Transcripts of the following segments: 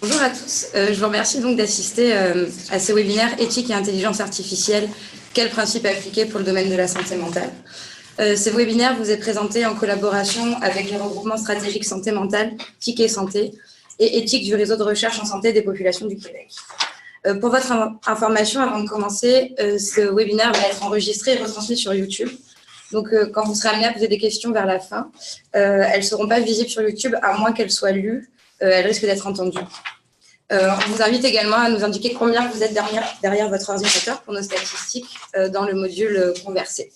Bonjour à tous, je vous remercie donc d'assister à ce webinaire éthique et intelligence artificielle, quels principes appliquer pour le domaine de la santé mentale. Ce webinaire vous est présenté en collaboration avec le regroupement stratégique santé mentale, TIC et santé, et éthique du réseau de recherche en santé des populations du Québec. Pour votre information, avant de commencer, ce webinaire va être enregistré et retransmis sur YouTube. Donc, quand vous serez amené à poser des questions vers la fin, elles ne seront pas visibles sur YouTube à moins qu'elles soient lues. Elles risquent d'être entendues. On vous invite également à nous indiquer combien vous êtes derrière votre ordinateur pour nos statistiques dans le module conversé.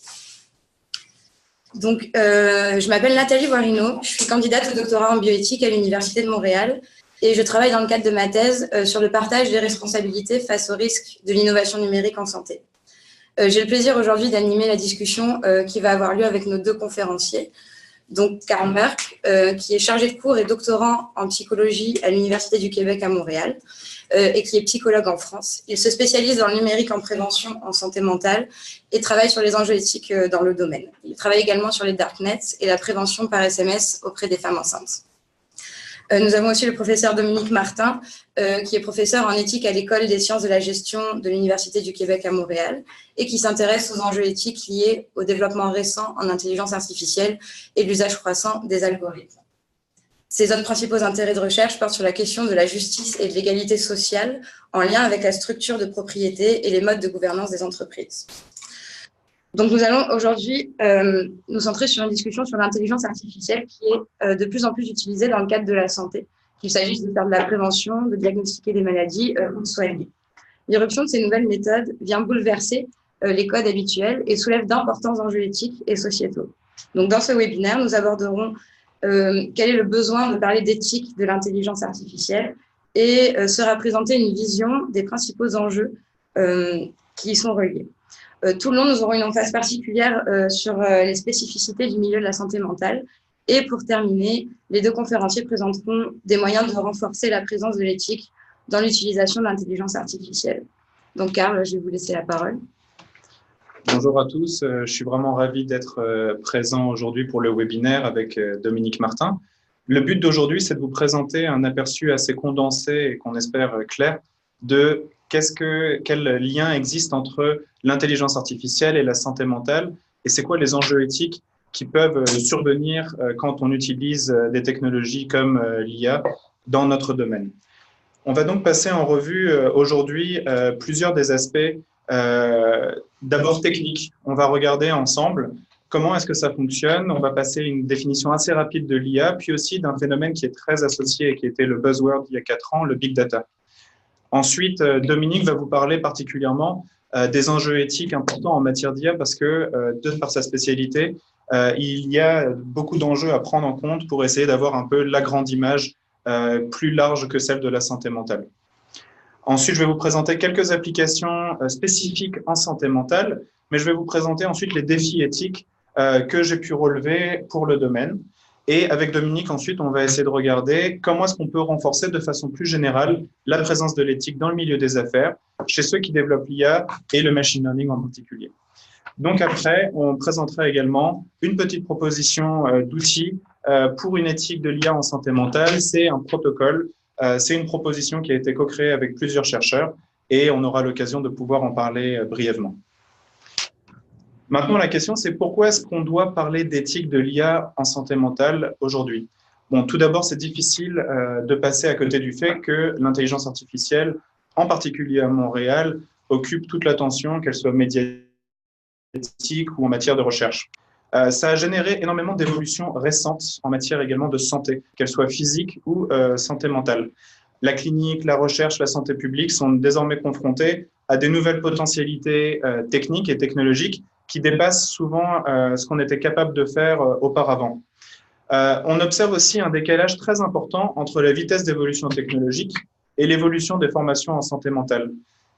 Donc, je m'appelle Nathalie Voirino, je suis candidate au doctorat en bioéthique à l'Université de Montréal et je travaille dans le cadre de ma thèse sur le partage des responsabilités face aux risques de l'innovation numérique en santé. J'ai le plaisir aujourd'hui d'animer la discussion qui va avoir lieu avec nos deux conférenciers. Donc, Karl Merck, qui est chargé de cours et doctorant en psychologie à l'Université du Québec à Montréal et qui est psychologue en France. Il se spécialise dans le numérique en prévention en santé mentale et travaille sur les enjeux éthiques dans le domaine. Il travaille également sur les darknets et la prévention par SMS auprès des femmes enceintes. Nous avons aussi le professeur Dominique Martin, qui est professeur en éthique à l'École des sciences de la gestion de l'Université du Québec à Montréal et qui s'intéresse aux enjeux éthiques liés au développement récent en intelligence artificielle et l'usage croissant des algorithmes. Ses autres principaux intérêts de recherche portent sur la question de la justice et de l'égalité sociale en lien avec la structure de propriété et les modes de gouvernance des entreprises. Donc, nous allons aujourd'hui nous centrer sur une discussion sur l'intelligence artificielle qui est de plus en plus utilisée dans le cadre de la santé, qu'il s'agisse de faire de la prévention, de diagnostiquer des maladies ou de soigner. L'irruption de ces nouvelles méthodes vient bouleverser les codes habituels et soulève d'importants enjeux éthiques et sociétaux. Donc, dans ce webinaire, nous aborderons quel est le besoin de parler d'éthique de l'intelligence artificielle et sera présentée une vision des principaux enjeux qui y sont reliés. Tout le long, nous aurons une emphase particulière sur les spécificités du milieu de la santé mentale. Et pour terminer, les deux conférenciers présenteront des moyens de renforcer la présence de l'éthique dans l'utilisation de l'intelligence artificielle. Donc, Karl, je vais vous laisser la parole. Bonjour à tous, je suis vraiment ravi d'être présent aujourd'hui pour le webinaire avec Dominique Martin. Le but d'aujourd'hui, c'est de vous présenter un aperçu assez condensé et qu'on espère clair de quel lien existe entre l'intelligence artificielle et la santé mentale et c'est quoi les enjeux éthiques qui peuvent survenir quand on utilise des technologies comme l'IA dans notre domaine. On va donc passer en revue aujourd'hui plusieurs des aspects d'abord techniques. On va regarder ensemble comment est-ce que ça fonctionne. On va passer une définition assez rapide de l'IA, puis aussi d'un phénomène qui est très associé et qui était le buzzword il y a 4 ans, le big data. Ensuite, Dominique va vous parler particulièrement des enjeux éthiques importants en matière d'IA parce que, par sa spécialité, il y a beaucoup d'enjeux à prendre en compte pour essayer d'avoir un peu la grande image plus large que celle de la santé mentale. Ensuite, je vais vous présenter quelques applications spécifiques en santé mentale, mais je vais vous présenter ensuite les défis éthiques que j'ai pu relever pour le domaine. Et avec Dominique, ensuite, on va essayer de regarder comment est-ce qu'on peut renforcer de façon plus générale la présence de l'éthique dans le milieu des affaires, chez ceux qui développent l'IA et le machine learning en particulier. Donc après, on présentera également une petite proposition d'outils pour une éthique de l'IA en santé mentale. C'est un protocole, c'est une proposition qui a été co-créée avec plusieurs chercheurs et on aura l'occasion de pouvoir en parler brièvement. Maintenant, la question, c'est pourquoi est-ce qu'on doit parler d'éthique de l'IA en santé mentale aujourd'hui? Bon, tout d'abord, c'est difficile de passer à côté du fait que l'intelligence artificielle, en particulier à Montréal, occupe toute l'attention, qu'elle soit médiatique ou en matière de recherche. Ça a généré énormément d'évolutions récentes en matière également de santé, qu'elle soit physique ou santé mentale. La clinique, la recherche, la santé publique sont désormais confrontées à des nouvelles potentialités techniques et technologiques qui dépassent souvent ce qu'on était capable de faire auparavant. On observe aussi un décalage très important entre la vitesse d'évolution technologique et l'évolution des formations en santé mentale.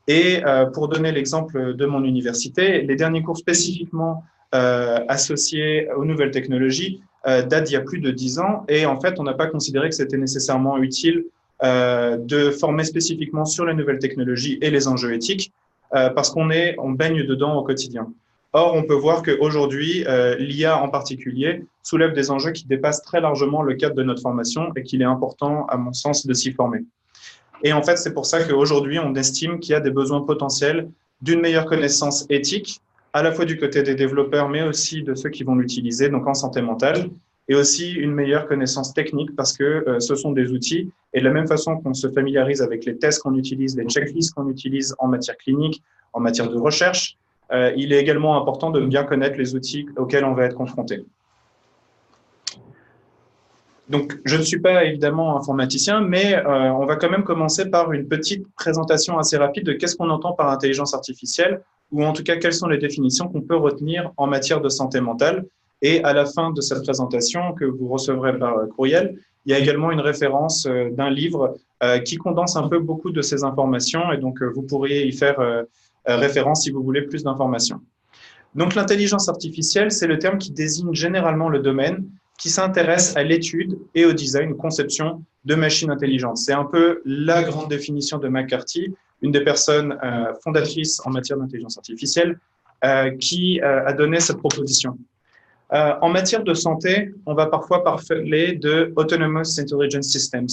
Et pour donner l'exemple de mon université, les derniers cours spécifiquement associés aux nouvelles technologies datent d'il y a plus de 10 ans et en fait, on n'a pas considéré que c'était nécessairement utile de former spécifiquement sur les nouvelles technologies et les enjeux éthiques parce qu'on baigne dedans au quotidien. Or, on peut voir qu'aujourd'hui, l'IA en particulier soulève des enjeux qui dépassent très largement le cadre de notre formation et qu'il est important, à mon sens, de s'y former. Et en fait, c'est pour ça qu'aujourd'hui, on estime qu'il y a des besoins potentiels d'une meilleure connaissance éthique, à la fois du côté des développeurs, mais aussi de ceux qui vont l'utiliser, donc en santé mentale, et aussi une meilleure connaissance technique parce que ce sont des outils. Et de la même façon qu'on se familiarise avec les tests qu'on utilise, les checklists qu'on utilise en matière clinique, en matière de recherche, il est également important de bien connaître les outils auxquels on va être confronté. Donc, je ne suis pas évidemment informaticien, mais on va quand même commencer par une petite présentation assez rapide de qu'est-ce qu'on entend par intelligence artificielle, ou en tout cas, quelles sont les définitions qu'on peut retenir en matière de santé mentale. Et à la fin de cette présentation que vous recevrez par courriel, il y a également une référence d'un livre qui condense un peu beaucoup de ces informations, et donc vous pourriez y faire référence si vous voulez plus d'informations. Donc, l'intelligence artificielle, c'est le terme qui désigne généralement le domaine qui s'intéresse à l'étude et au design, conception de machines intelligentes. C'est un peu la grande définition de McCarthy, une des personnes fondatrices en matière d'intelligence artificielle, qui a donné cette proposition. En matière de santé, on va parfois parler de Autonomous Intelligence Systems.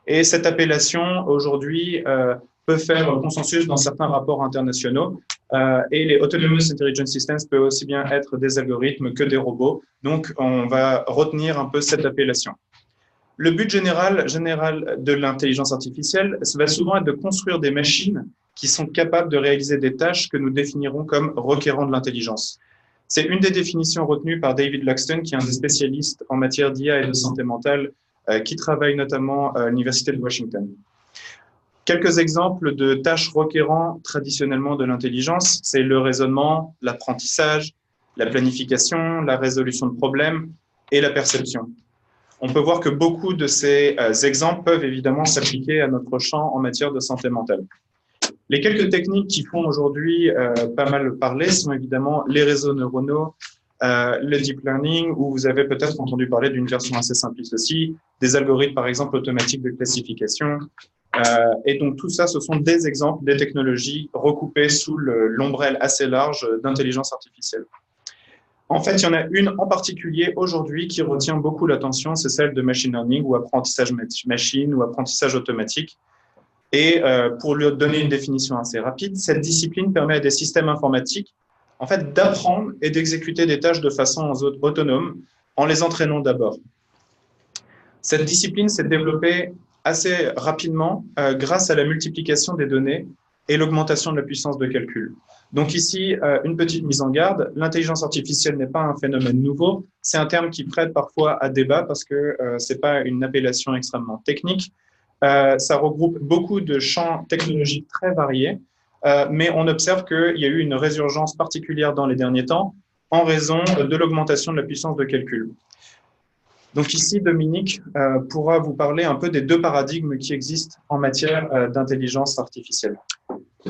Et cette appellation, aujourd'hui, peut faire consensus dans certains rapports internationaux. Et les Autonomous Intelligence Systems peuvent aussi bien être des algorithmes que des robots. Donc, on va retenir un peu cette appellation. Le but général de l'intelligence artificielle, ça va souvent être de construire des machines qui sont capables de réaliser des tâches que nous définirons comme requérant de l'intelligence. C'est une des définitions retenues par David Luxton, qui est un des spécialistes en matière d'IA et de santé mentale, qui travaille notamment à l'Université de Washington. Quelques exemples de tâches requérant traditionnellement de l'intelligence, c'est le raisonnement, l'apprentissage, la planification, la résolution de problèmes et la perception. On peut voir que beaucoup de ces exemples peuvent évidemment s'appliquer à notre champ en matière de santé mentale. Les quelques techniques qui font aujourd'hui pas mal parler sont évidemment les réseaux neuronaux, le deep learning, où vous avez peut-être entendu parler d'une version assez simpliste aussi, des algorithmes par exemple automatiques de classification. Et donc tout ça, ce sont des exemples des technologies recoupées sous l'ombrelle assez large d'intelligence artificielle. En fait, il y en a une en particulier aujourd'hui qui retient beaucoup l'attention, c'est celle de machine learning ou apprentissage machine ou apprentissage automatique. Et pour lui donner une définition assez rapide, cette discipline permet à des systèmes informatiques en fait, d'apprendre et d'exécuter des tâches de façon autonome en les entraînant d'abord. Cette discipline s'est développée assez rapidement grâce à la multiplication des données et l'augmentation de la puissance de calcul. Donc ici, une petite mise en garde, l'intelligence artificielle n'est pas un phénomène nouveau, c'est un terme qui prête parfois à débat parce que ce n'est pas une appellation extrêmement technique. Ça regroupe beaucoup de champs technologiques très variés, mais on observe qu'il y a eu une résurgence particulière dans les derniers temps en raison de l'augmentation de la puissance de calcul. Donc ici, Dominique pourra vous parler un peu des deux paradigmes qui existent en matière d'intelligence artificielle.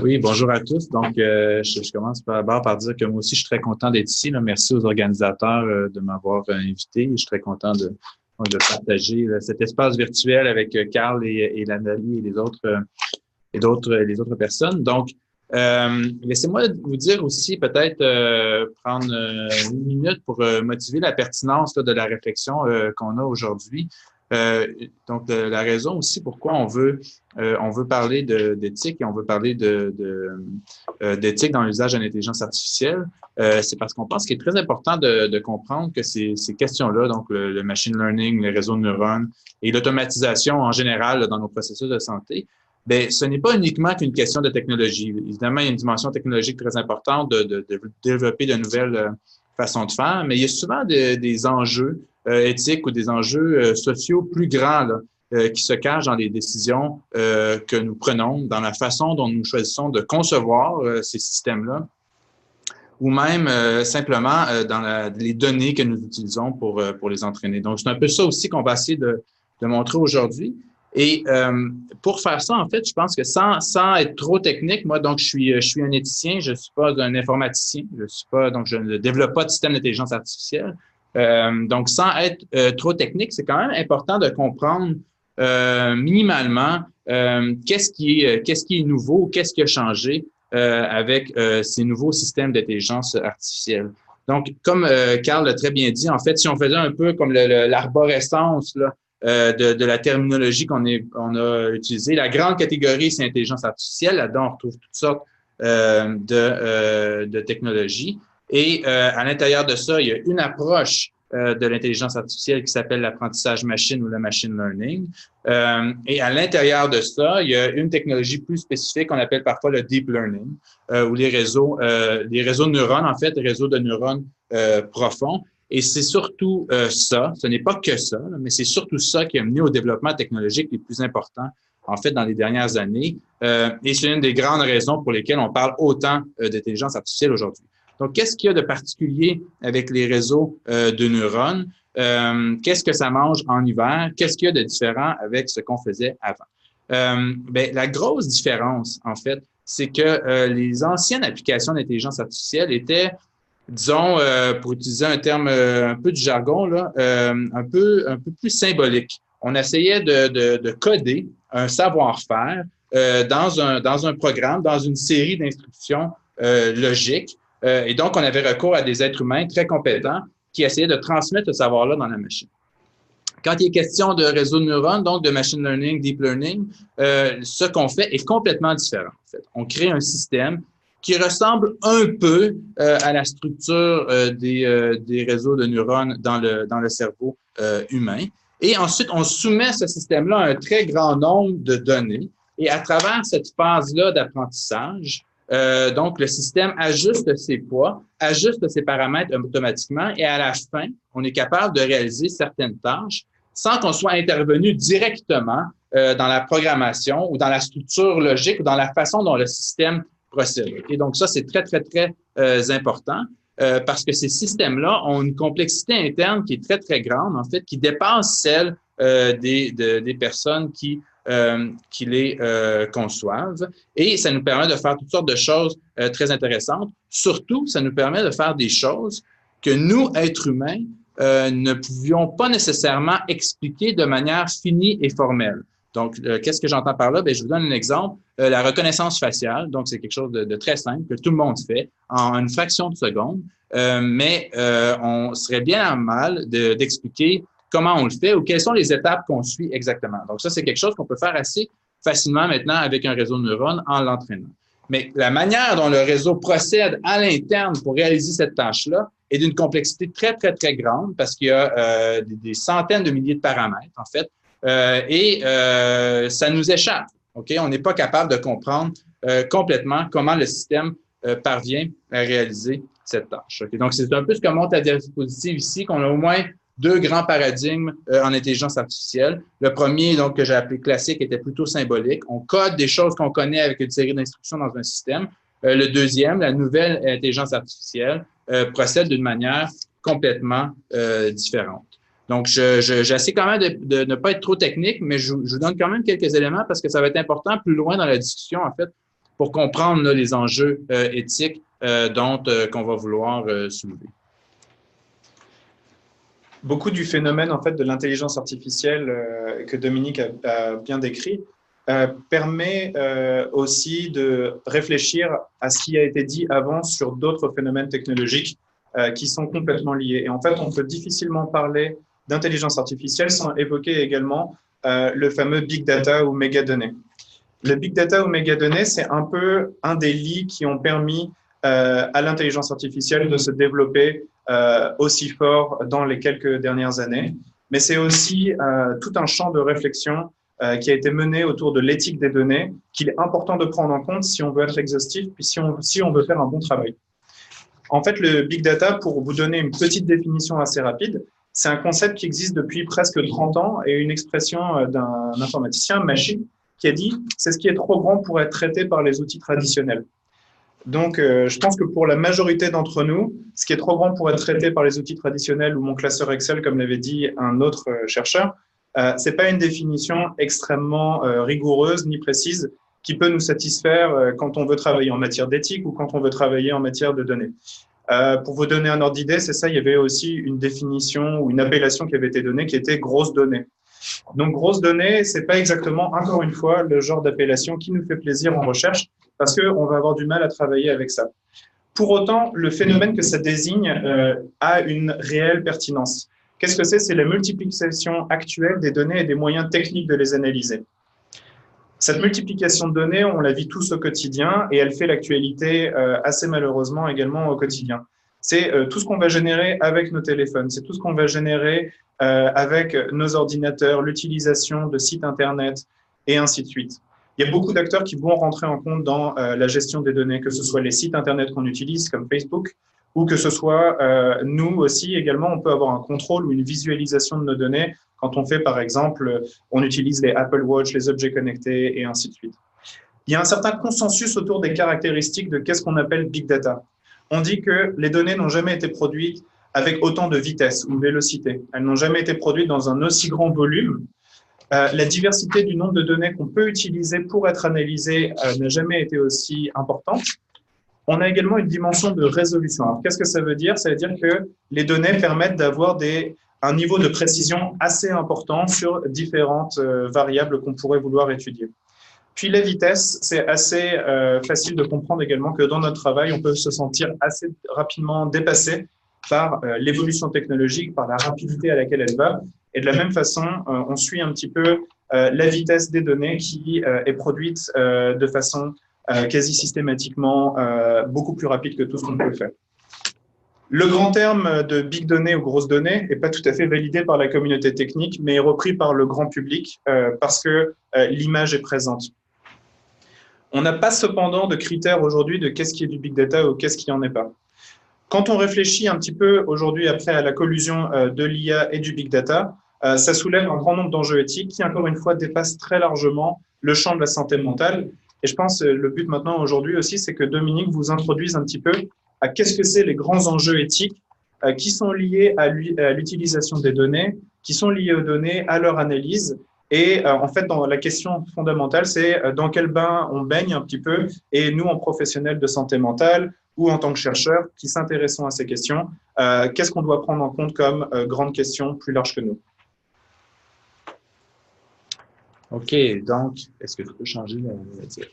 Oui, bonjour à tous. Donc, je commence d'abord par dire que moi aussi, je suis très content d'être ici. Là. Merci aux organisateurs de m'avoir invité. Je suis très content de partager cet espace virtuel avec Carl et Nathalie et les autres personnes. Donc, laissez-moi vous dire aussi peut-être prendre une minute pour motiver la pertinence de la réflexion qu'on a aujourd'hui. Donc, la raison aussi pourquoi on veut parler d'éthique et on veut parler d'éthique dans l'usage de l'intelligence artificielle, c'est parce qu'on pense qu'il est très important de comprendre que ces questions-là, donc le machine learning, les réseaux de neurones et l'automatisation en général dans nos processus de santé, bien, ce n'est pas uniquement qu'une question de technologie. Évidemment, il y a une dimension technologique très importante de développer de nouvelles façons de faire, mais il y a souvent des enjeux éthiques ou des enjeux sociaux plus grands là, qui se cachent dans les décisions que nous prenons, dans la façon dont nous choisissons de concevoir ces systèmes-là, ou même simplement dans les données que nous utilisons pour les entraîner. Donc, c'est un peu ça aussi qu'on va essayer de montrer aujourd'hui. Et pour faire ça, en fait, je pense que sans être trop technique, moi, donc, je suis un éthicien, je ne suis pas un informaticien, donc je ne développe pas de système d'intelligence artificielle. Donc, sans être trop technique, c'est quand même important de comprendre minimalement qu'est-ce qui est nouveau, qu'est-ce qui a changé avec ces nouveaux systèmes d'intelligence artificielle. Donc, comme Carl l'a très bien dit, en fait, si on faisait un peu comme l'arborescence là, de la terminologie qu'on a utilisée. La grande catégorie, c'est intelligence artificielle. Là-dedans, on retrouve toutes sortes de technologies. Et à l'intérieur de ça, il y a une approche de l'intelligence artificielle qui s'appelle l'apprentissage machine ou le machine learning. Et à l'intérieur de ça, il y a une technologie plus spécifique qu'on appelle parfois le deep learning, ou les réseaux de neurones, en fait, les réseaux de neurones profonds. Et c'est surtout ça, ce n'est pas que ça, mais c'est surtout ça qui a mené au développement technologique les plus importants, en fait, dans les dernières années. Et c'est une des grandes raisons pour lesquelles on parle autant d'intelligence artificielle aujourd'hui. Donc, qu'est-ce qu'il y a de particulier avec les réseaux de neurones? Qu'est-ce que ça mange en hiver? Qu'est-ce qu'il y a de différent avec ce qu'on faisait avant? La grosse différence, en fait, c'est que les anciennes applications d'intelligence artificielle étaient, disons, pour utiliser un terme un peu du jargon, là, un peu plus symbolique. On essayait de coder un savoir-faire dans un programme, dans une série d'instructions logiques. Et donc, on avait recours à des êtres humains très compétents qui essayaient de transmettre ce savoir-là dans la machine. Quand il est question de réseau de neurones, donc de machine learning, deep learning, ce qu'on fait est complètement différent. En fait. On crée un système qui ressemble un peu à la structure des réseaux de neurones dans le cerveau humain. Et ensuite, on soumet ce système-là à un très grand nombre de données. Et à travers cette phase-là d'apprentissage, donc, le système ajuste ses poids, ajuste ses paramètres automatiquement et à la fin, on est capable de réaliser certaines tâches sans qu'on soit intervenu directement dans la programmation ou dans la structure logique ou dans la façon dont le système procède. Et donc, ça, c'est très, très, très important parce que ces systèmes-là ont une complexité interne qui est très, très grande, en fait, qui dépasse celle des personnes qui les conçoivent. Et ça nous permet de faire toutes sortes de choses très intéressantes. Surtout, ça nous permet de faire des choses que nous, êtres humains, ne pouvions pas nécessairement expliquer de manière finie et formelle. Donc, qu'est-ce que j'entends par là? Je vous donne un exemple. La reconnaissance faciale, donc c'est quelque chose de très simple que tout le monde fait en une fraction de seconde, mais on serait bien mal d'expliquer comment on le fait ou quelles sont les étapes qu'on suit exactement. Donc, ça, c'est quelque chose qu'on peut faire assez facilement maintenant avec un réseau de neurones en l'entraînant. Mais la manière dont le réseau procède à l'interne pour réaliser cette tâche-là est d'une complexité très, très, très grande parce qu'il y a des centaines de milliers de paramètres, en fait, et ça nous échappe. OK? On n'est pas capable de comprendre complètement comment le système parvient à réaliser cette tâche. Okay? Donc, c'est un peu ce que montre la diapositive ici, qu'on a au moins deux grands paradigmes en intelligence artificielle. Le premier, donc, que j'ai appelé classique, était plutôt symbolique. On code des choses qu'on connaît avec une série d'instructions dans un système. Le deuxième, la nouvelle intelligence artificielle, procède d'une manière complètement différente. Donc, j'essaie quand même de ne pas être trop technique, mais je vous donne quand même quelques éléments parce que ça va être important plus loin dans la discussion, en fait, pour comprendre là, les enjeux éthiques qu'on va vouloir soulever. Beaucoup du phénomène en fait, de l'intelligence artificielle que Dominique a bien décrit permet aussi de réfléchir à ce qui a été dit avant sur d'autres phénomènes technologiques qui sont complètement liés. Et en fait, on peut difficilement parler d'intelligence artificielle sans évoquer également le fameux big data ou mégadonnées. Le big data ou mégadonnées, c'est un peu un des lits qui ont permis à l'intelligence artificielle de se développer aussi fort dans les quelques dernières années. Mais c'est aussi tout un champ de réflexion qui a été mené autour de l'éthique des données qu'il est important de prendre en compte si on veut être exhaustif, puis si on veut faire un bon travail. En fait, le big data, pour vous donner une petite définition assez rapide, c'est un concept qui existe depuis presque 30 ans et une expression d'un informaticien, Mashi, qui a dit « c'est ce qui est trop grand pour être traité par les outils traditionnels ». Donc, je pense que pour la majorité d'entre nous, ce qui est trop grand pour être traité par les outils traditionnels ou mon classeur Excel, comme l'avait dit un autre chercheur, c'est pas une définition extrêmement rigoureuse ni précise qui peut nous satisfaire quand on veut travailler en matière d'éthique ou quand on veut travailler en matière de données. Pour vous donner un ordre d'idée, c'est ça, il y avait aussi une définition ou une appellation qui avait été donnée qui était grosse donnée. Donc, grosse donnée, c'est pas exactement, encore une fois, le genre d'appellation qui nous fait plaisir en recherche parce qu'on va avoir du mal à travailler avec ça. Pour autant, le phénomène que ça désigne a une réelle pertinence. Qu'est-ce que c'est? C'est la multiplication actuelle des données et des moyens techniques de les analyser. Cette multiplication de données, on la vit tous au quotidien et elle fait l'actualité assez malheureusement également au quotidien. C'est tout ce qu'on va générer avec nos téléphones, c'est tout ce qu'on va générer avec nos ordinateurs, l'utilisation de sites Internet et ainsi de suite. Il y a beaucoup d'acteurs qui vont rentrer en compte dans la gestion des données, que ce soit les sites Internet qu'on utilise comme Facebook ou que ce soit nous aussi également, on peut avoir un contrôle ou une visualisation de nos données quand on fait, par exemple, on utilise les Apple Watch, les objets connectés et ainsi de suite. Il y a un certain consensus autour des caractéristiques de qu'est-ce qu'on appelle Big Data. On dit que les données n'ont jamais été produites avec autant de vitesse ou de vélocité. Elles n'ont jamais été produites dans un aussi grand volume. La diversité du nombre de données qu'on peut utiliser pour être analysées n'a jamais été aussi importante. On a également une dimension de résolution. Alors, qu'est-ce que ça veut dire? Ça veut dire que les données permettent d'avoir un niveau de précision assez important sur différentes variables qu'on pourrait vouloir étudier. Puis la vitesse, c'est assez facile de comprendre également que dans notre travail, on peut se sentir assez rapidement dépassé par l'évolution technologique, par la rapidité à laquelle elle va. Et de la même façon, on suit un petit peu la vitesse des données qui est produite de façon quasi systématiquement beaucoup plus rapide que tout ce qu'on peut faire. Le grand terme de big données ou grosses données n'est pas tout à fait validé par la communauté technique, mais est repris par le grand public parce que l'image est présente. On n'a pas cependant de critères aujourd'hui de qu'est-ce qui est du big data ou qu'est-ce qui n'en est pas. Quand on réfléchit un petit peu aujourd'hui après à la collusion de l'IA et du big data, ça soulève un grand nombre d'enjeux éthiques qui, encore une fois, dépassent très largement le champ de la santé mentale. Et je pense que le but maintenant aujourd'hui aussi, c'est que Dominique vous introduise un petit peu à qu'est-ce que c'est les grands enjeux éthiques qui sont liés à l'utilisation des données, qui sont liés aux données, à leur analyse. Et en fait, dans la question fondamentale, c'est dans quel bain on baigne un petit peu. Et nous, en professionnels de santé mentale ou en tant que chercheurs qui s'intéressons à ces questions, qu'est-ce qu'on doit prendre en compte comme grande question plus large que nous? OK, donc, est-ce que tu peux changer la diapositive?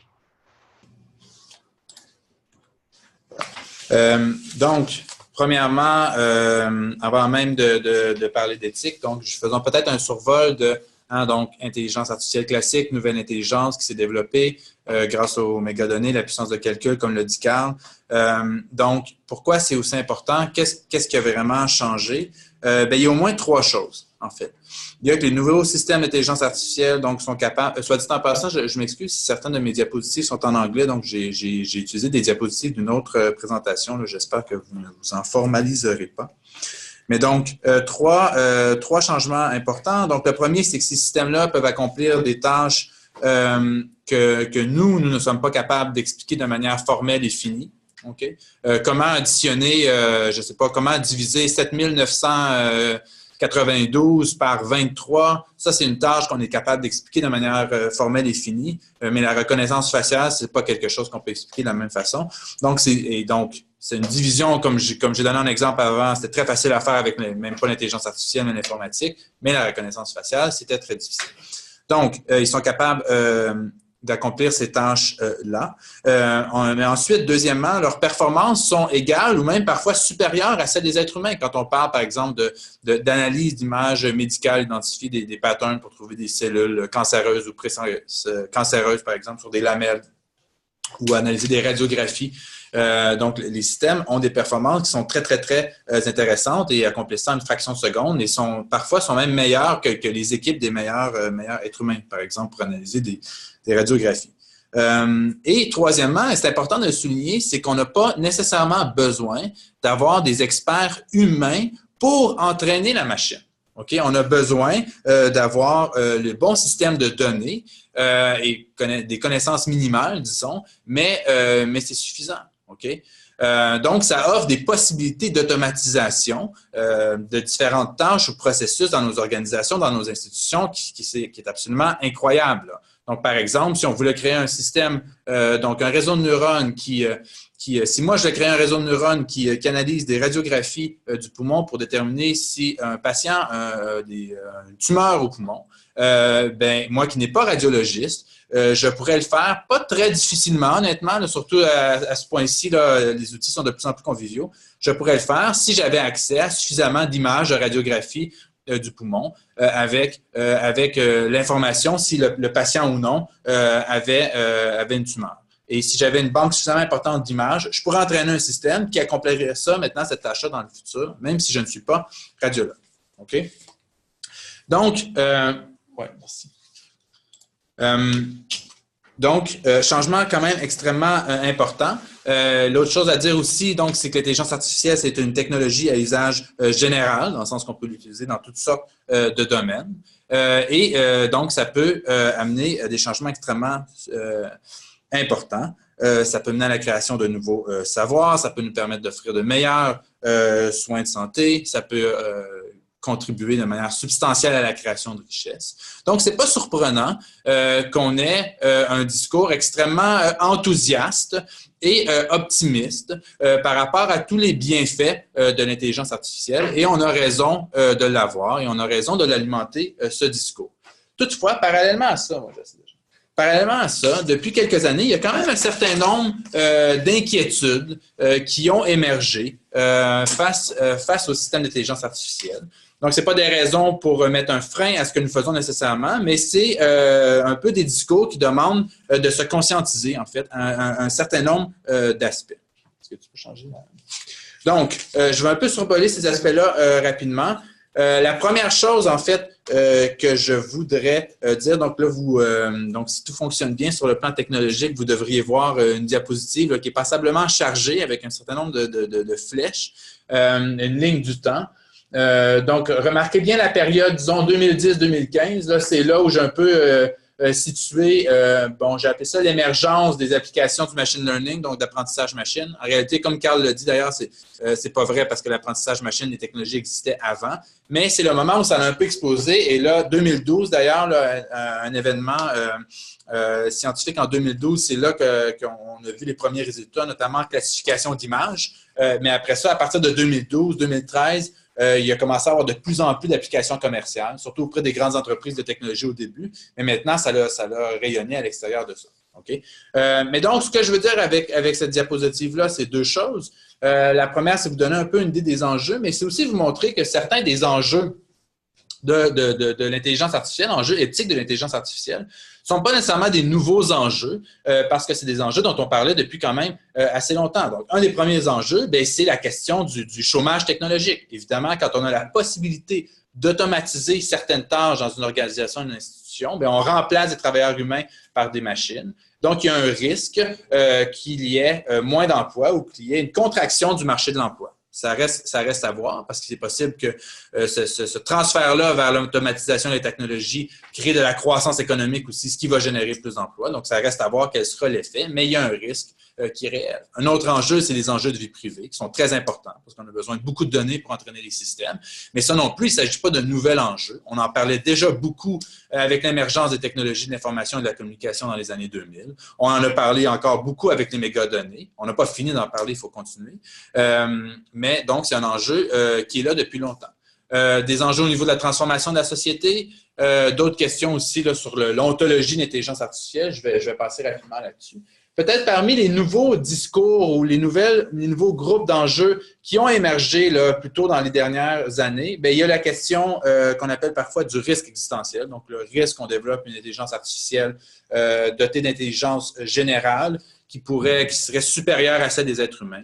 Donc, premièrement, avant même de parler d'éthique, donc, faisons peut-être un survol de donc, intelligence artificielle classique, nouvelle intelligence qui s'est développée grâce aux mégadonnées, la puissance de calcul, comme le dit Carl. Donc, pourquoi c'est aussi important? Qu'est-ce qui a vraiment changé? Il y a au moins 3 choses, en fait. Il y a que les nouveaux systèmes d'intelligence artificielle donc, sont capables, soit dit en passant, je m'excuse si certaines de mes diapositives sont en anglais, donc j'ai utilisé des diapositives d'une autre présentation. J'espère que vous ne vous en formaliserez pas. Mais donc, trois changements importants. Donc, le premier, c'est que ces systèmes-là peuvent accomplir des tâches que nous ne sommes pas capables d'expliquer de manière formelle et finie. Okay? Comment additionner, je ne sais pas, comment diviser 7992 par 23, ça, c'est une tâche qu'on est capable d'expliquer de manière formelle et finie, mais la reconnaissance faciale, ce n'est pas quelque chose qu'on peut expliquer de la même façon. Donc, c'est une division, comme j'ai donné un exemple avant, c'était très facile à faire avec même pas l'intelligence artificielle, mais l'informatique, mais la reconnaissance faciale, c'était très difficile. Donc, ils sont capables d'accomplir ces tâches-là. Mais ensuite, deuxièmement, leurs performances sont égales ou même parfois supérieures à celles des êtres humains. Quand on parle, par exemple, d'analyse d'images médicales, identifier des patterns pour trouver des cellules cancéreuses ou cancéreuses, par exemple, sur des lamelles, ou analyser des radiographies. Donc, les systèmes ont des performances qui sont très, très, très intéressantes et accomplissent ça en une fraction de seconde et parfois sont même meilleurs que les équipes des meilleurs êtres humains, par exemple, pour analyser des radiographies. Et troisièmement, et c'est important de le souligner, c'est qu'on n'a pas nécessairement besoin d'avoir des experts humains pour entraîner la machine. Okay? On a besoin d'avoir le bon système de données et des connaissances minimales, disons, mais c'est suffisant. Okay? Donc, ça offre des possibilités d'automatisation de différentes tâches ou processus dans nos organisations, dans nos institutions, qui est absolument incroyable. Là. Donc, par exemple, si on voulait créer un système, donc un réseau de neurones si moi je crée un réseau de neurones qui analyse des radiographies du poumon pour déterminer si un patient a une tumeur au poumon, moi qui n'ai pas radiologiste, je pourrais le faire pas très difficilement, honnêtement, là, surtout à ce point-ci, là, les outils sont de plus en plus conviviaux. Je pourrais le faire si j'avais accès à suffisamment d'images de radiographie du poumon avec l'information si le patient ou non avait une tumeur. Et si j'avais une banque suffisamment importante d'images, je pourrais entraîner un système qui accomplirait ça maintenant, cette tâche-là dans le futur, même si je ne suis pas radiologue. OK? Donc, ouais, merci. Changement quand même extrêmement important. L'autre chose à dire aussi, donc, c'est que l'intelligence artificielle, c'est une technologie à usage général, dans le sens qu'on peut l'utiliser dans toutes sortes de domaines. Donc, ça peut amener à des changements extrêmement importants. Ça peut mener à la création de nouveaux savoirs, ça peut nous permettre d'offrir de meilleurs soins de santé, ça peut contribuer de manière substantielle à la création de richesses. Donc, ce n'est pas surprenant qu'on ait un discours extrêmement enthousiaste et optimiste par rapport à tous les bienfaits de l'intelligence artificielle, et on a raison de l'avoir et on a raison de l'alimenter, ce discours. Toutefois, parallèlement à ça, depuis quelques années, il y a quand même un certain nombre d'inquiétudes qui ont émergé face au système d'intelligence artificielle. Donc, ce n'est pas des raisons pour mettre un frein à ce que nous faisons nécessairement, mais c'est un peu des discours qui demandent de se conscientiser, en fait, un certain nombre d'aspects. Est-ce que tu peux changer? Donc, je vais un peu survoler ces aspects-là rapidement. La première chose, en fait, que je voudrais dire, donc là, donc si tout fonctionne bien sur le plan technologique, vous devriez voir une diapositive là, qui est passablement chargée avec un certain nombre de flèches, une ligne du temps. Donc, remarquez bien la période, disons, 2010-2015. C'est là où j'ai un peu situé, j'ai appelé ça l'émergence des applications du machine learning, donc d'apprentissage machine. En réalité, comme Carl l'a dit d'ailleurs, c'est pas vrai parce que l'apprentissage machine, les technologies existaient avant, mais c'est le moment où ça a un peu explosé. Et là, 2012 d'ailleurs, un événement scientifique en 2012, c'est là qu'on a vu les premiers résultats, notamment en classification d'images. Mais après ça, à partir de 2012-2013, il a commencé à avoir de plus en plus d'applications commerciales, surtout auprès des grandes entreprises de technologie au début, mais maintenant, ça l'a rayonné à l'extérieur de ça. Okay? Mais donc, ce que je veux dire avec cette diapositive-là, c'est deux choses. La première, c'est vous donner un peu une idée des enjeux, mais c'est aussi vous montrer que certains des enjeux de l'intelligence artificielle, enjeux éthiques de l'intelligence artificielle, ne sont pas nécessairement des nouveaux enjeux parce que c'est des enjeux dont on parlait depuis quand même assez longtemps. Donc, un des premiers enjeux, c'est la question du chômage technologique. Évidemment, quand on a la possibilité d'automatiser certaines tâches dans une organisation, une institution, on remplace des travailleurs humains par des machines. Donc, il y a un risque qu'il y ait moins d'emplois ou qu'il y ait une contraction du marché de l'emploi. Ça reste à voir parce que c'est possible que ce transfert-là vers l'automatisation des technologies crée de la croissance économique aussi, ce qui va générer plus d'emplois. Donc, ça reste à voir quel sera l'effet, mais il y a un risque qui est réel. Un autre enjeu, c'est les enjeux de vie privée qui sont très importants parce qu'on a besoin de beaucoup de données pour entraîner les systèmes. Mais ça non plus, il ne s'agit pas d'un nouvel enjeu. On en parlait déjà beaucoup avec l'émergence des technologies de l'information et de la communication dans les années 2000. On en a parlé encore beaucoup avec les mégadonnées. On n'a pas fini d'en parler, il faut continuer. Mais donc, c'est un enjeu qui est là depuis longtemps. Des enjeux au niveau de la transformation de la société, d'autres questions aussi là, sur l'ontologie de l'intelligence artificielle. Je vais passer rapidement là-dessus. Peut-être parmi les nouveaux discours ou les nouveaux groupes d'enjeux qui ont émergé là, plutôt dans les dernières années, il y a la question qu'on appelle parfois du risque existentiel. Donc, le risque qu'on développe une intelligence artificielle dotée d'intelligence générale qui serait supérieure à celle des êtres humains.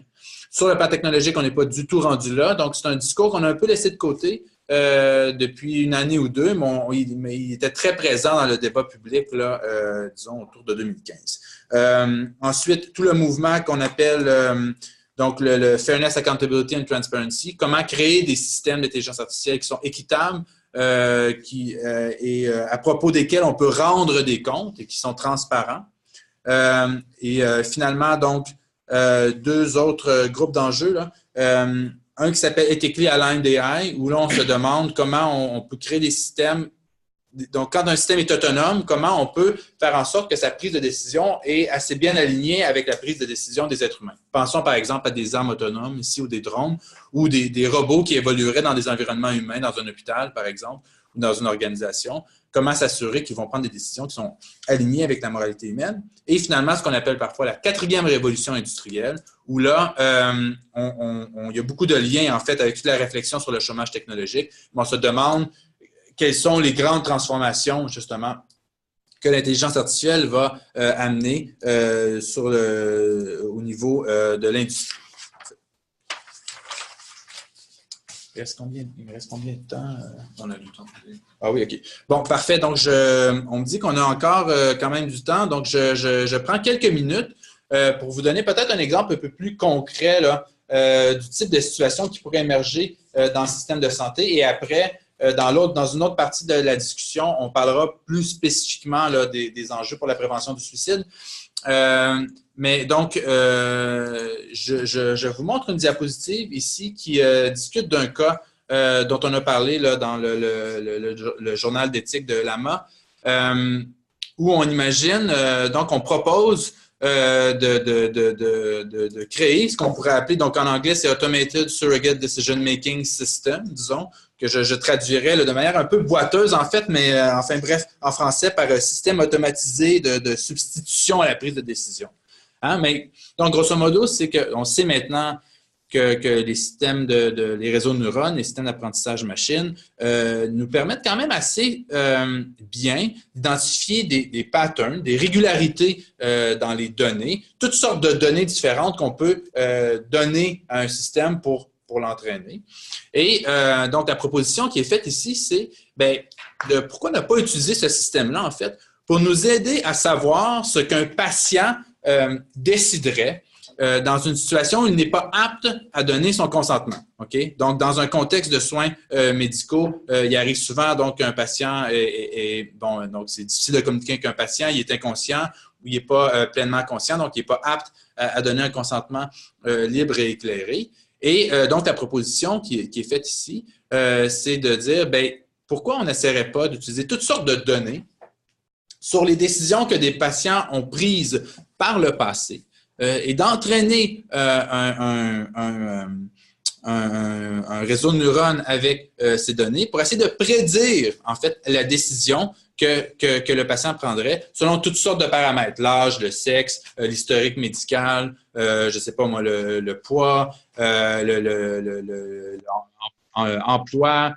Sur le plan technologique, on n'est pas du tout rendu là. Donc, c'est un discours qu'on a un peu laissé de côté depuis une année ou deux, mais il était très présent dans le débat public, là, disons, autour de 2015. Ensuite, tout le mouvement qu'on appelle donc le Fairness, Accountability and Transparency, comment créer des systèmes d'intelligence artificielle qui sont équitables et à propos desquels on peut rendre des comptes et qui sont transparents. Finalement, donc, deux autres groupes d'enjeux, là. Un qui s'appelle Ethically Aligned AI, où là, on se demande comment on peut créer des systèmes donc, quand un système est autonome, comment on peut faire en sorte que sa prise de décision est assez bien alignée avec la prise de décision des êtres humains. Pensons par exemple à des armes autonomes ici ou des drones ou des robots qui évolueraient dans des environnements humains, dans un hôpital par exemple, ou dans une organisation. Comment s'assurer qu'ils vont prendre des décisions qui sont alignées avec la moralité humaine. Et finalement, ce qu'on appelle parfois la 4e révolution industrielle, où là, il y a beaucoup de liens en fait avec toute la réflexion sur le chômage technologique. On se demande quelles sont les grandes transformations, justement, que l'intelligence artificielle va amener au niveau de l'industrie. Il me reste combien de temps? On a du temps. Ah oui, OK. Bon, parfait. Donc, on me dit qu'on a encore quand même du temps. Donc, je prends quelques minutes pour vous donner peut-être un exemple un peu plus concret là, du type de situation qui pourrait émerger dans le système de santé. Et après, dans une autre partie de la discussion, on parlera plus spécifiquement là, des enjeux pour la prévention du suicide. Mais donc, je vous montre une diapositive ici qui discute d'un cas dont on a parlé là, dans le journal d'éthique de l'AMA, où on imagine, donc on propose de créer ce qu'on pourrait appeler, donc en anglais, c'est Automated Surrogate Decision Making System, disons, que je traduirais là, de manière un peu boiteuse en fait, mais enfin bref, en français, par un système automatisé de substitution à la prise de décision. Hein? Mais donc, grosso modo, c'est qu'on sait maintenant que les systèmes les réseaux de neurones, les systèmes d'apprentissage machine, nous permettent quand même assez bien d'identifier des patterns, des régularités dans les données, toutes sortes de données différentes qu'on peut donner à un système pour l'entraîner. Et donc, la proposition qui est faite ici, c'est pourquoi ne pas utiliser ce système-là, en fait, pour nous aider à savoir ce qu'un patient déciderait dans une situation où il n'est pas apte à donner son consentement. Okay? Donc, dans un contexte de soins médicaux, il arrive souvent donc qu'un patient donc c'est difficile de communiquer avec un patient, il est inconscient ou il n'est pas pleinement conscient, donc il n'est pas apte à donner un consentement libre et éclairé. Et donc, la proposition qui est faite ici, c'est de dire, pourquoi on n'essaierait pas d'utiliser toutes sortes de données sur les décisions que des patients ont prises par le passé et d'entraîner un réseau de neurones avec ces données pour essayer de prédire, en fait, la décision que le patient prendrait selon toutes sortes de paramètres, l'âge, le sexe, l'historique médical, je ne sais pas moi, le poids, l'emploi,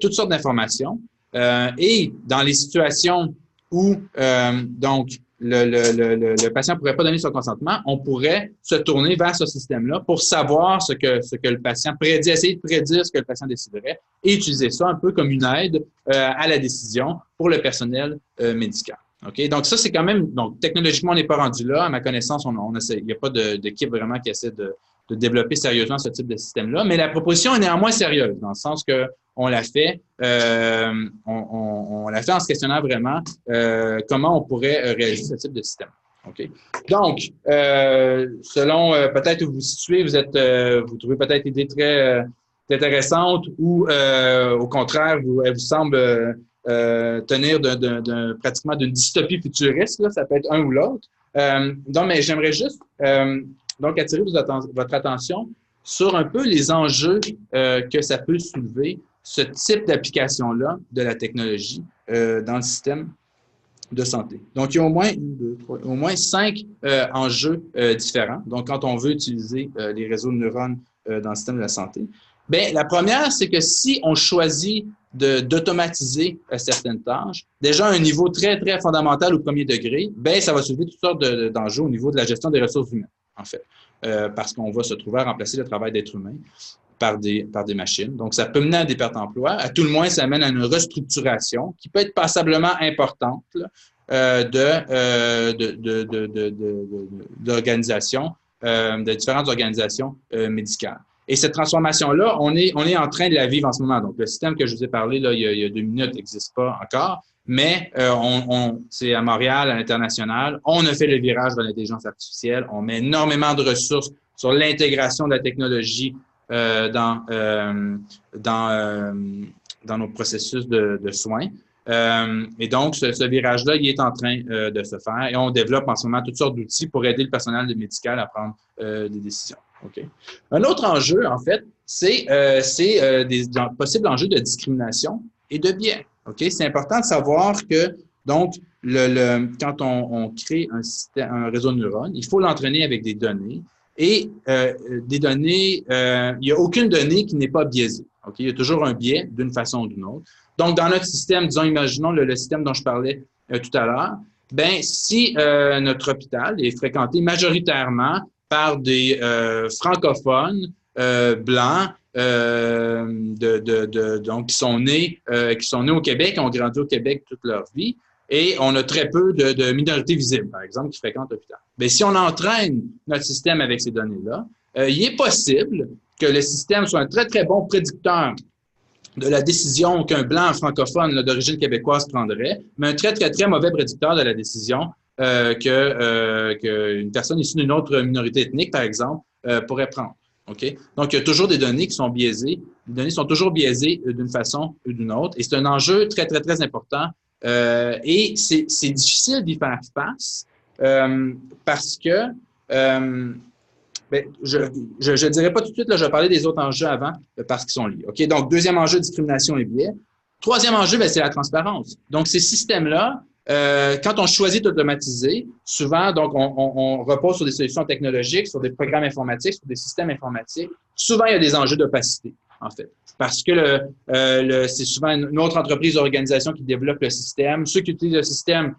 toutes sortes d'informations. Et dans les situations où donc le patient ne pourrait pas donner son consentement, on pourrait se tourner vers ce système-là pour savoir ce que le patient prédit, essayer de prédire ce que le patient déciderait et utiliser ça un peu comme une aide à la décision pour le personnel médical. Okay? Donc, ça, c'est quand même... Donc, technologiquement, on n'est pas rendu là. À ma connaissance, il n'y a pas d'équipe vraiment qui essaie de développer sérieusement ce type de système-là. Mais la proposition est néanmoins sérieuse, dans le sens que on l'a fait en se questionnant vraiment comment on pourrait réaliser ce type de système. Okay? Donc, selon peut-être où vous vous situez, vous trouvez peut-être l'idée très intéressante ou au contraire, elle vous semble tenir pratiquement d'une dystopie futuriste, là, ça peut être un ou l'autre. Donc, mais j'aimerais juste donc attirer votre attention sur un peu les enjeux que ça peut soulever, ce type d'application-là de la technologie dans le système de santé. Donc, il y a au moins 5 enjeux différents. Donc, quand on veut utiliser les réseaux de neurones dans le système de la santé, la première, c'est que si on choisit d'automatiser certaines tâches, déjà à un niveau très, très fondamental au premier degré, ça va soulever toutes sortes d'enjeux au niveau de la gestion des ressources humaines, en fait, parce qu'on va se trouver à remplacer le travail d'être humain par des machines. Donc, ça peut mener à des pertes d'emploi. À tout le moins, ça amène à une restructuration qui peut être passablement importante là, d'organisations, de différentes organisations médicales. Et cette transformation-là, on est en train de la vivre en ce moment. Donc, le système que je vous ai parlé là, il y a 2 minutes n'existe pas encore, mais c'est à Montréal, à l'international, on a fait le virage de l'intelligence artificielle. On met énormément de ressources sur l'intégration de la technologie dans nos processus de soins. Et donc, ce virage-là, il est en train de se faire et on développe en ce moment toutes sortes d'outils pour aider le personnel médical à prendre des décisions. Okay. Un autre enjeu, en fait, c'est des possibles enjeux de discrimination et de biais. Okay? C'est important de savoir que, donc, quand on crée un réseau de neurones, il faut l'entraîner avec des données et des données, il n'y a aucune donnée qui n'est pas biaisée. Okay? Il y a toujours un biais d'une façon ou d'une autre. Donc, dans notre système, disons, imaginons le système dont je parlais tout à l'heure, ben si notre hôpital est fréquenté majoritairement par des francophones blancs, donc qui sont nés au Québec, qui ont grandi au Québec toute leur vie, et on a très peu de minorités visibles, par exemple, qui fréquentent l'hôpital. Mais si on entraîne notre système avec ces données-là, il est possible que le système soit un très, très bon prédicteur de la décision qu'un blanc francophone d'origine québécoise prendrait, mais un très, très, très mauvais prédicteur de la décision qu'une personne issue d'une autre minorité ethnique, par exemple, pourrait prendre. Okay? Donc, il y a toujours des données qui sont biaisées. Les données sont toujours biaisées d'une façon ou d'une autre. Et c'est un enjeu très, très, très important. Et c'est difficile d'y faire face parce que je ne dirais pas tout de suite, là, je vais parler des autres enjeux avant parce qu'ils sont liés. Okay? Donc, deuxième enjeu, discrimination et biais. Troisième enjeu, c'est la transparence. Donc, ces systèmes-là, quand on choisit d'automatiser, souvent, donc, on repose sur des solutions technologiques, sur des programmes informatiques, sur des systèmes informatiques. Souvent, il y a des enjeux d'opacité, en fait. Parce que c'est souvent une autre entreprise ou organisation qui développe le système. Ceux qui utilisent le système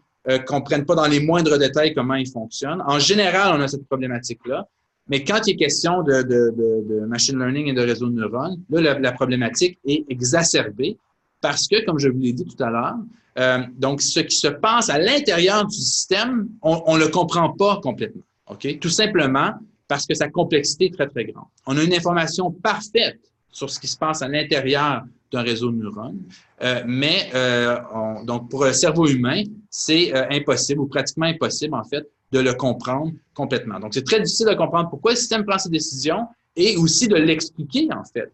comprennent pas dans les moindres détails comment il fonctionne. En général, on a cette problématique-là. Mais quand il est question de machine learning et de réseau de neurones, là, la problématique est exacerbée parce que, comme je vous l'ai dit tout à l'heure, donc ce qui se passe à l'intérieur du système, on ne le comprend pas complètement. Okay? Tout simplement parce que sa complexité est très, très grande. On a une information parfaite sur ce qui se passe à l'intérieur d'un réseau de neurones, donc pour le cerveau humain, c'est impossible ou pratiquement impossible, en fait, de le comprendre complètement. Donc, c'est très difficile de comprendre pourquoi le système prend ses décisions et aussi de l'expliquer, en fait,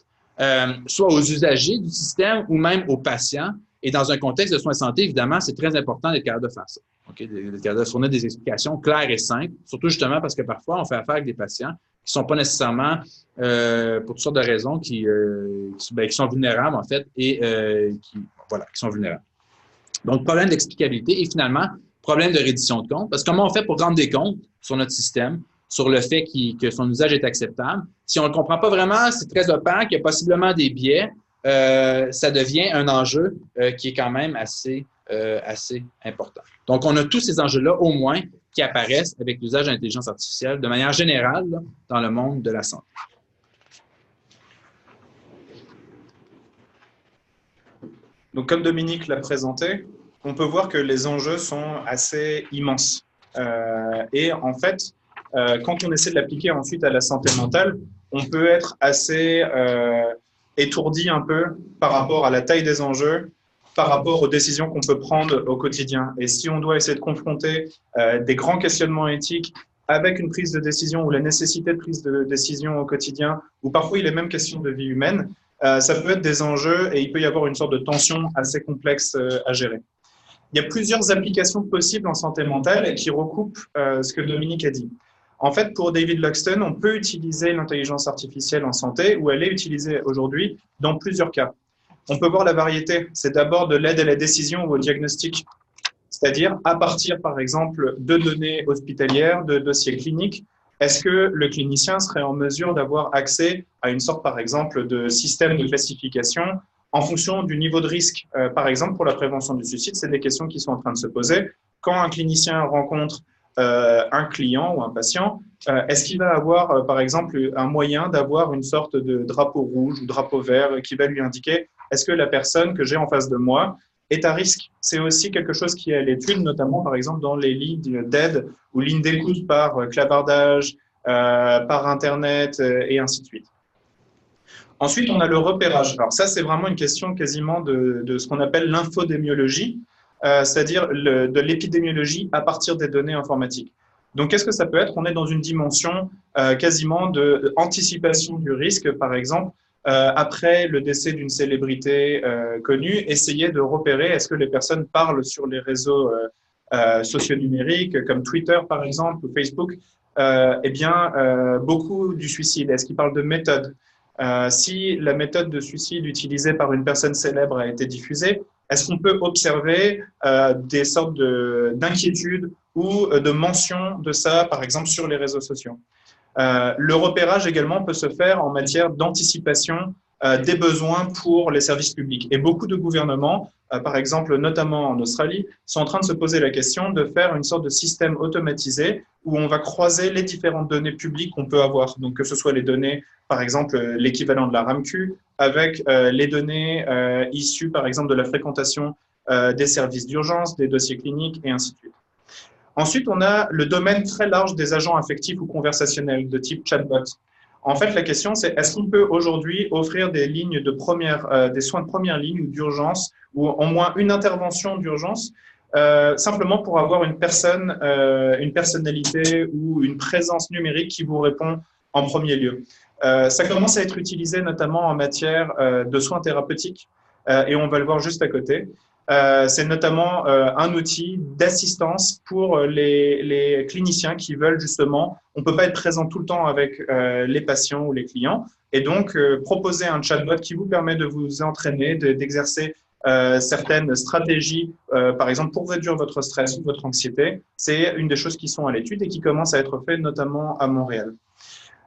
soit aux usagers du système ou même aux patients. Et dans un contexte de soins de santé, évidemment, c'est très important d'être capable de faire ça. Okay? D'être capable de fournir des explications claires et simples, surtout justement parce que parfois, on fait affaire avec des patients qui ne sont pas nécessairement, pour toutes sortes de raisons, qui sont vulnérables, en fait, et qui sont vulnérables. Donc, problème d'explicabilité et finalement, problème de reddition de comptes. Parce que comment on fait pour rendre des comptes sur notre système, sur le fait que son usage est acceptable? Si on ne le comprend pas vraiment, c'est très opaque, il y a possiblement des biais, ça devient un enjeu qui est quand même assez important. Donc, on a tous ces enjeux-là, au moins, qui apparaissent avec l'usage de l'intelligence artificielle de manière générale là, dans le monde de la santé. Donc, comme Dominique l'a présenté, on peut voir que les enjeux sont assez immenses. Et en fait, quand on essaie de l'appliquer ensuite à la santé mentale, on peut être assez étourdi un peu par rapport à la taille des enjeux, par rapport aux décisions qu'on peut prendre au quotidien. Et si on doit essayer de confronter des grands questionnements éthiques avec une prise de décision ou la nécessité de prise de décision au quotidien, ou parfois il est même question de vie humaine, ça peut être des enjeux et il peut y avoir une sorte de tension assez complexe à gérer. Il y a plusieurs applications possibles en santé mentale qui recoupent ce que Dominique a dit. En fait, pour David Loxton, on peut utiliser l'intelligence artificielle en santé, ou elle est utilisée aujourd'hui dans plusieurs cas. On peut voir la variété. C'est d'abord de l'aide à la décision ou au diagnostic, c'est-à-dire à partir, par exemple, de données hospitalières, de dossiers cliniques. Est-ce que le clinicien serait en mesure d'avoir accès à une sorte, par exemple, de système de classification en fonction du niveau de risque? Par exemple, pour la prévention du suicide, c'est des questions qui sont en train de se poser. Quand un clinicien rencontre un client ou un patient, est-ce qu'il va avoir, par exemple, un moyen d'avoir une sorte de drapeau rouge ou drapeau vert qui va lui indiquer est-ce que la personne que j'ai en face de moi est à risque? C'est aussi quelque chose qui est à l'étude, notamment, par exemple, dans les lignes d'aide ou lignes d'écoute par clavardage, par Internet et ainsi de suite. Ensuite, on a le repérage. Alors ça, c'est vraiment une question quasiment de ce qu'on appelle l'infodémiologie, c'est-à-dire de l'épidémiologie à partir des données informatiques. Donc, qu'est-ce que ça peut être? On est dans une dimension quasiment d'anticipation du risque, par exemple, après le décès d'une célébrité connue, essayer de repérer est-ce que les personnes parlent sur les réseaux sociaux numériques comme Twitter par exemple ou Facebook, beaucoup du suicide. Est-ce qu'ils parlent de méthode? Si la méthode de suicide utilisée par une personne célèbre a été diffusée, est-ce qu'on peut observer des sortes d'inquiétudes ou de mentions de ça, par exemple, sur les réseaux sociaux? Le repérage également peut se faire en matière d'anticipation des besoins pour les services publics. Et beaucoup de gouvernements, par exemple, notamment en Australie, sont en train de se poser la question de faire une sorte de système automatisé où on va croiser les différentes données publiques qu'on peut avoir. Donc, que ce soit les données, par exemple, l'équivalent de la RAMQ, avec les données issues, par exemple, de la fréquentation des services d'urgence, des dossiers cliniques, et ainsi de suite. Ensuite, on a le domaine très large des agents affectifs ou conversationnels de type chatbot. En fait, la question, c'est est-ce qu'on peut aujourd'hui offrir des lignes de des soins de première ligne ou d'urgence, ou au moins une intervention d'urgence, simplement pour avoir une personnalité ou une présence numérique qui vous répond en premier lieu. Ça commence à être utilisé notamment en matière de soins thérapeutiques, et on va le voir juste à côté. C'est notamment un outil d'assistance pour les cliniciens qui veulent justement, on ne peut pas être présent tout le temps avec les patients ou les clients, et donc proposer un chatbot qui vous permet de vous entraîner, d'exercer certaines stratégies, par exemple pour réduire votre stress ou votre anxiété, c'est une des choses qui sont à l'étude et qui commence à être fait notamment à Montréal.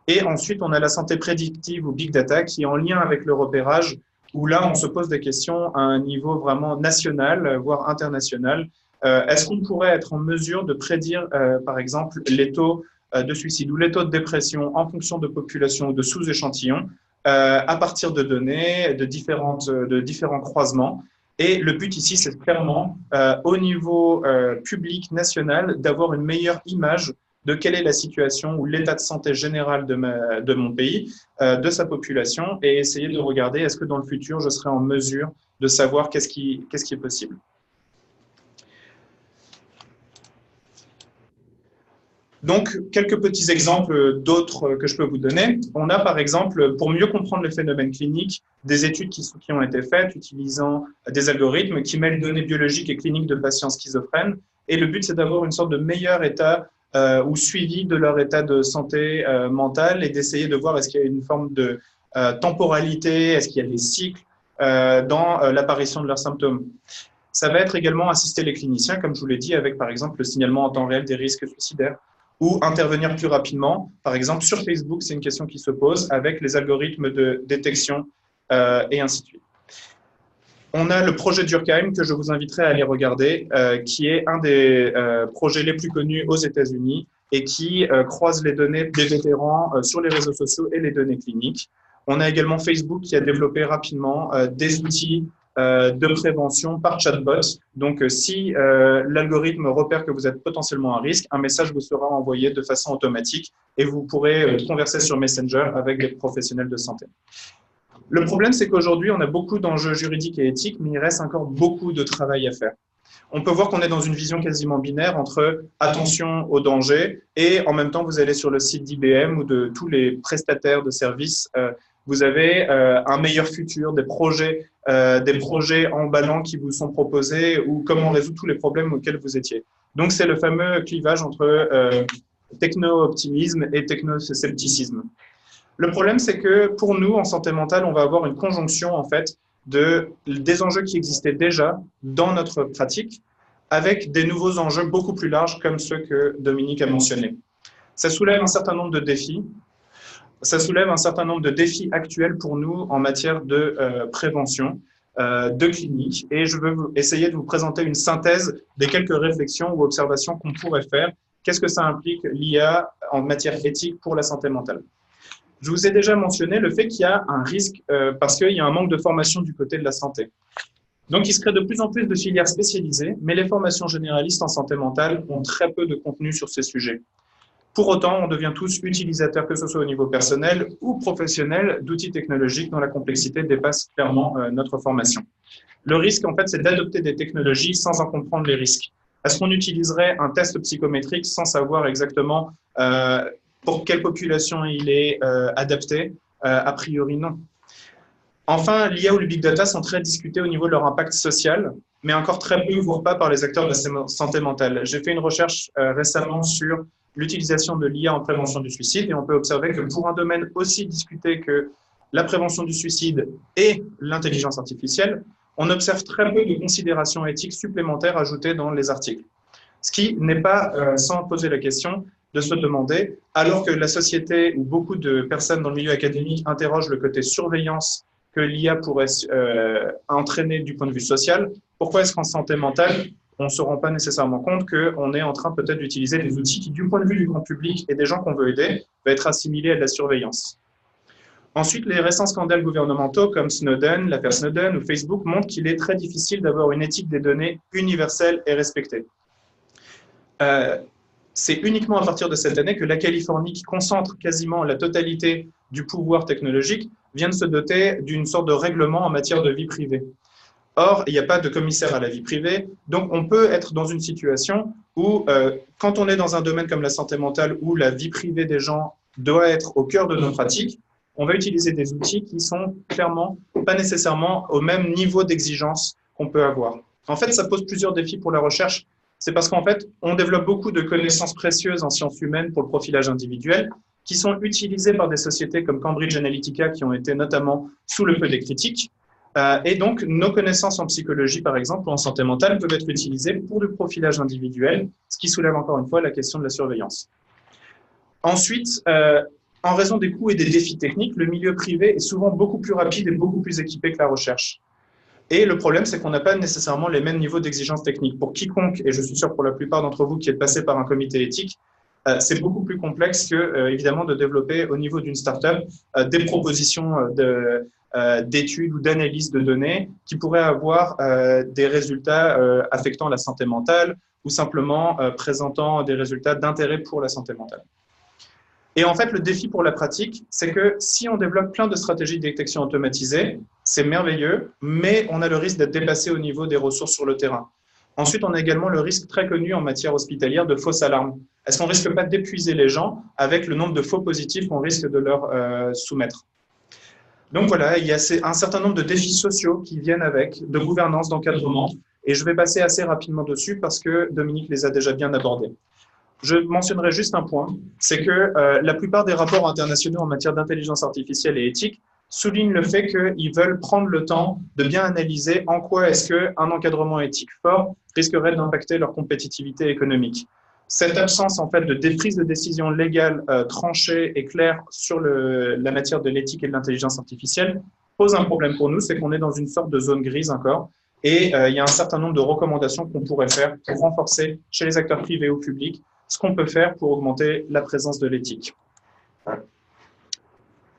Et ensuite, on a la santé prédictive ou big data qui est en lien avec le repérage, où là, on se pose des questions à un niveau vraiment national, voire international. Est-ce qu'on pourrait être en mesure de prédire, par exemple, les taux de suicide ou les taux de dépression en fonction de populations ou de sous-échantillons à partir de données, de différents croisements? Et le but ici, c'est clairement, au niveau public national, d'avoir une meilleure image de quelle est la situation ou l'état de santé général de mon pays, de sa population, et essayer de regarder est-ce que dans le futur, je serai en mesure de savoir qu'est-ce qui est possible. Donc, quelques petits exemples d'autres que je peux vous donner. On a par exemple, pour mieux comprendre le phénomène clinique, des études qui ont été faites utilisant des algorithmes qui mêlent données biologiques et cliniques de patients schizophrènes. Et le but, c'est d'avoir une sorte de meilleur état ou suivi de leur état de santé mentale et d'essayer de voir est-ce qu'il y a une forme de temporalité, est-ce qu'il y a des cycles dans l'apparition de leurs symptômes. Ça va être également assister les cliniciens, comme je vous l'ai dit, avec par exemple le signalement en temps réel des risques suicidaires ou intervenir plus rapidement. Par exemple, sur Facebook, c'est une question qui se pose avec les algorithmes de détection et ainsi de suite. On a le projet Durkheim que je vous inviterai à aller regarder, qui est un des projets les plus connus aux États-Unis et qui croise les données des vétérans sur les réseaux sociaux et les données cliniques. On a également Facebook qui a développé rapidement des outils de prévention par chatbot. Donc, si l'algorithme repère que vous êtes potentiellement à risque, un message vous sera envoyé de façon automatique et vous pourrez converser sur Messenger avec des professionnels de santé. Le problème, c'est qu'aujourd'hui, on a beaucoup d'enjeux juridiques et éthiques, mais il reste encore beaucoup de travail à faire. On peut voir qu'on est dans une vision quasiment binaire entre attention au danger et en même temps, vous allez sur le site d'IBM ou de tous les prestataires de services, vous avez un meilleur futur, des projets emballants qui vous sont proposés ou comment résoudre tous les problèmes auxquels vous étiez. Donc, c'est le fameux clivage entre techno-optimisme et techno-scepticisme. Le problème, c'est que pour nous, en santé mentale, on va avoir une conjonction en fait des enjeux qui existaient déjà dans notre pratique avec des nouveaux enjeux beaucoup plus larges comme ceux que Dominique a mentionnés. Ça soulève un certain nombre de défis. Ça soulève un certain nombre de défis actuels pour nous en matière de prévention, de clinique. Et je veux essayer de vous présenter une synthèse des quelques réflexions ou observations qu'on pourrait faire. Qu'est-ce que ça implique l'IA en matière éthique pour la santé mentale? Je vous ai déjà mentionné le fait qu'il y a un risque parce qu'il y a un manque de formation du côté de la santé. Donc, il se crée de plus en plus de filières spécialisées, mais les formations généralistes en santé mentale ont très peu de contenu sur ces sujets. Pour autant, on devient tous utilisateurs, que ce soit au niveau personnel ou professionnel, d'outils technologiques dont la complexité dépasse clairement notre formation. Le risque, en fait, c'est d'adopter des technologies sans en comprendre les risques. Est-ce qu'on utiliserait un test psychométrique sans savoir exactement pour quelle population il est adapté? A priori, non. Enfin, l'IA ou le big data sont très discutés au niveau de leur impact social, mais encore très peu, voire pas par les acteurs de la santé mentale. J'ai fait une recherche récemment sur l'utilisation de l'IA en prévention du suicide et on peut observer que pour un domaine aussi discuté que la prévention du suicide et l'intelligence artificielle, on observe très peu de considérations éthiques supplémentaires ajoutées dans les articles. Ce qui n'est pas sans poser la question de se demander, alors que la société ou beaucoup de personnes dans le milieu académique interrogent le côté surveillance que l'IA pourrait entraîner du point de vue social, pourquoi est-ce qu'en santé mentale, on ne se rend pas nécessairement compte qu'on est en train peut-être d'utiliser des outils qui, du point de vue du grand public et des gens qu'on veut aider, va être assimilés à de la surveillance. Ensuite, les récents scandales gouvernementaux comme Snowden, l'affaire Snowden ou Facebook montrent qu'il est très difficile d'avoir une éthique des données universelle et respectée. C'est uniquement à partir de cette année que la Californie, qui concentre quasiment la totalité du pouvoir technologique, vient de se doter d'une sorte de règlement en matière de vie privée. Or, il n'y a pas de commissaire à la vie privée, donc on peut être dans une situation où, quand on est dans un domaine comme la santé mentale, où la vie privée des gens doit être au cœur de nos pratiques, on va utiliser des outils qui sont clairement pas nécessairement au même niveau d'exigence qu'on peut avoir. En fait, ça pose plusieurs défis pour la recherche. C'est parce qu'en fait, on développe beaucoup de connaissances précieuses en sciences humaines pour le profilage individuel, qui sont utilisées par des sociétés comme Cambridge Analytica, qui ont été notamment sous le feu des critiques. Et donc, nos connaissances en psychologie, par exemple, ou en santé mentale, peuvent être utilisées pour du profilage individuel, ce qui soulève encore une fois la question de la surveillance. Ensuite, en raison des coûts et des défis techniques, le milieu privé est souvent beaucoup plus rapide et beaucoup plus équipé que la recherche. Et le problème, c'est qu'on n'a pas nécessairement les mêmes niveaux d'exigence technique. Pour quiconque, et je suis sûr pour la plupart d'entre vous qui êtes passé par un comité éthique, c'est beaucoup plus complexe que, évidemment, de développer au niveau d'une start-up des propositions d'études ou d'analyse de données qui pourraient avoir des résultats affectant la santé mentale ou simplement présentant des résultats d'intérêt pour la santé mentale. Et en fait, le défi pour la pratique, c'est que si on développe plein de stratégies de détection automatisées, c'est merveilleux, mais on a le risque d'être dépassé au niveau des ressources sur le terrain. Ensuite, on a également le risque très connu en matière hospitalière de fausses alarmes. Est-ce qu'on ne risque pas d'épuiser les gens avec le nombre de faux positifs qu'on risque de leur soumettre? Donc voilà, il y a un certain nombre de défis sociaux qui viennent avec, de gouvernance, d'encadrement, et je vais passer assez rapidement dessus parce que Dominique les a déjà bien abordés. Je mentionnerai juste un point, c'est que la plupart des rapports internationaux en matière d'intelligence artificielle et éthique soulignent le fait qu'ils veulent prendre le temps de bien analyser en quoi est-ce qu'un encadrement éthique fort risquerait d'impacter leur compétitivité économique. Cette absence en fait de prise de décision légale tranchée et claire sur la matière de l'éthique et de l'intelligence artificielle pose un problème pour nous, c'est qu'on est dans une sorte de zone grise encore. Et il y a un certain nombre de recommandations qu'on pourrait faire pour renforcer chez les acteurs privés ou publics ce qu'on peut faire pour augmenter la présence de l'éthique.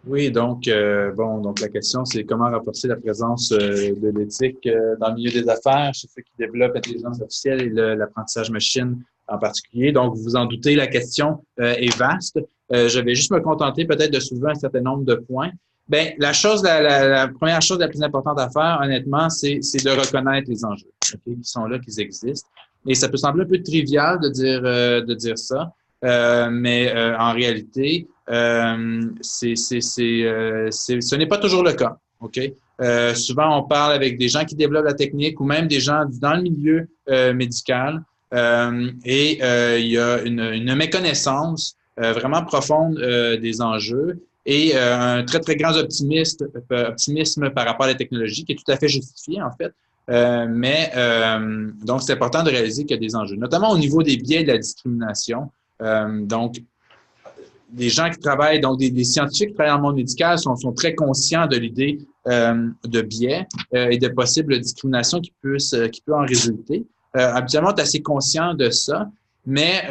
Oui, donc, donc la question, c'est comment renforcer la présence de l'éthique dans le milieu des affaires chez ceux qui développent l'intelligence artificielle et l'apprentissage machine en particulier. Donc, vous vous en doutez, la question est vaste. Je vais juste me contenter peut-être de soulever un certain nombre de points. Bien, la première chose la plus importante à faire, honnêtement, c'est de reconnaître les enjeux, qui sont là, qu'ils existent. Et ça peut sembler un peu trivial de dire ça, mais en réalité, ce n'est pas toujours le cas. Okay? Souvent, on parle avec des gens qui développent la technique ou même des gens dans le milieu médical et il y a une méconnaissance vraiment profonde des enjeux et un très, très grand optimisme par rapport à la technologie qui est tout à fait justifié, en fait. Donc, c'est important de réaliser qu'il y a des enjeux, notamment au niveau des biais de la discrimination. Donc, des gens qui travaillent, donc des scientifiques qui travaillent dans le monde médical sont très conscients de l'idée de biais et de possibles discriminations qui peut en résulter. Habituellement, on est assez conscient de ça, mais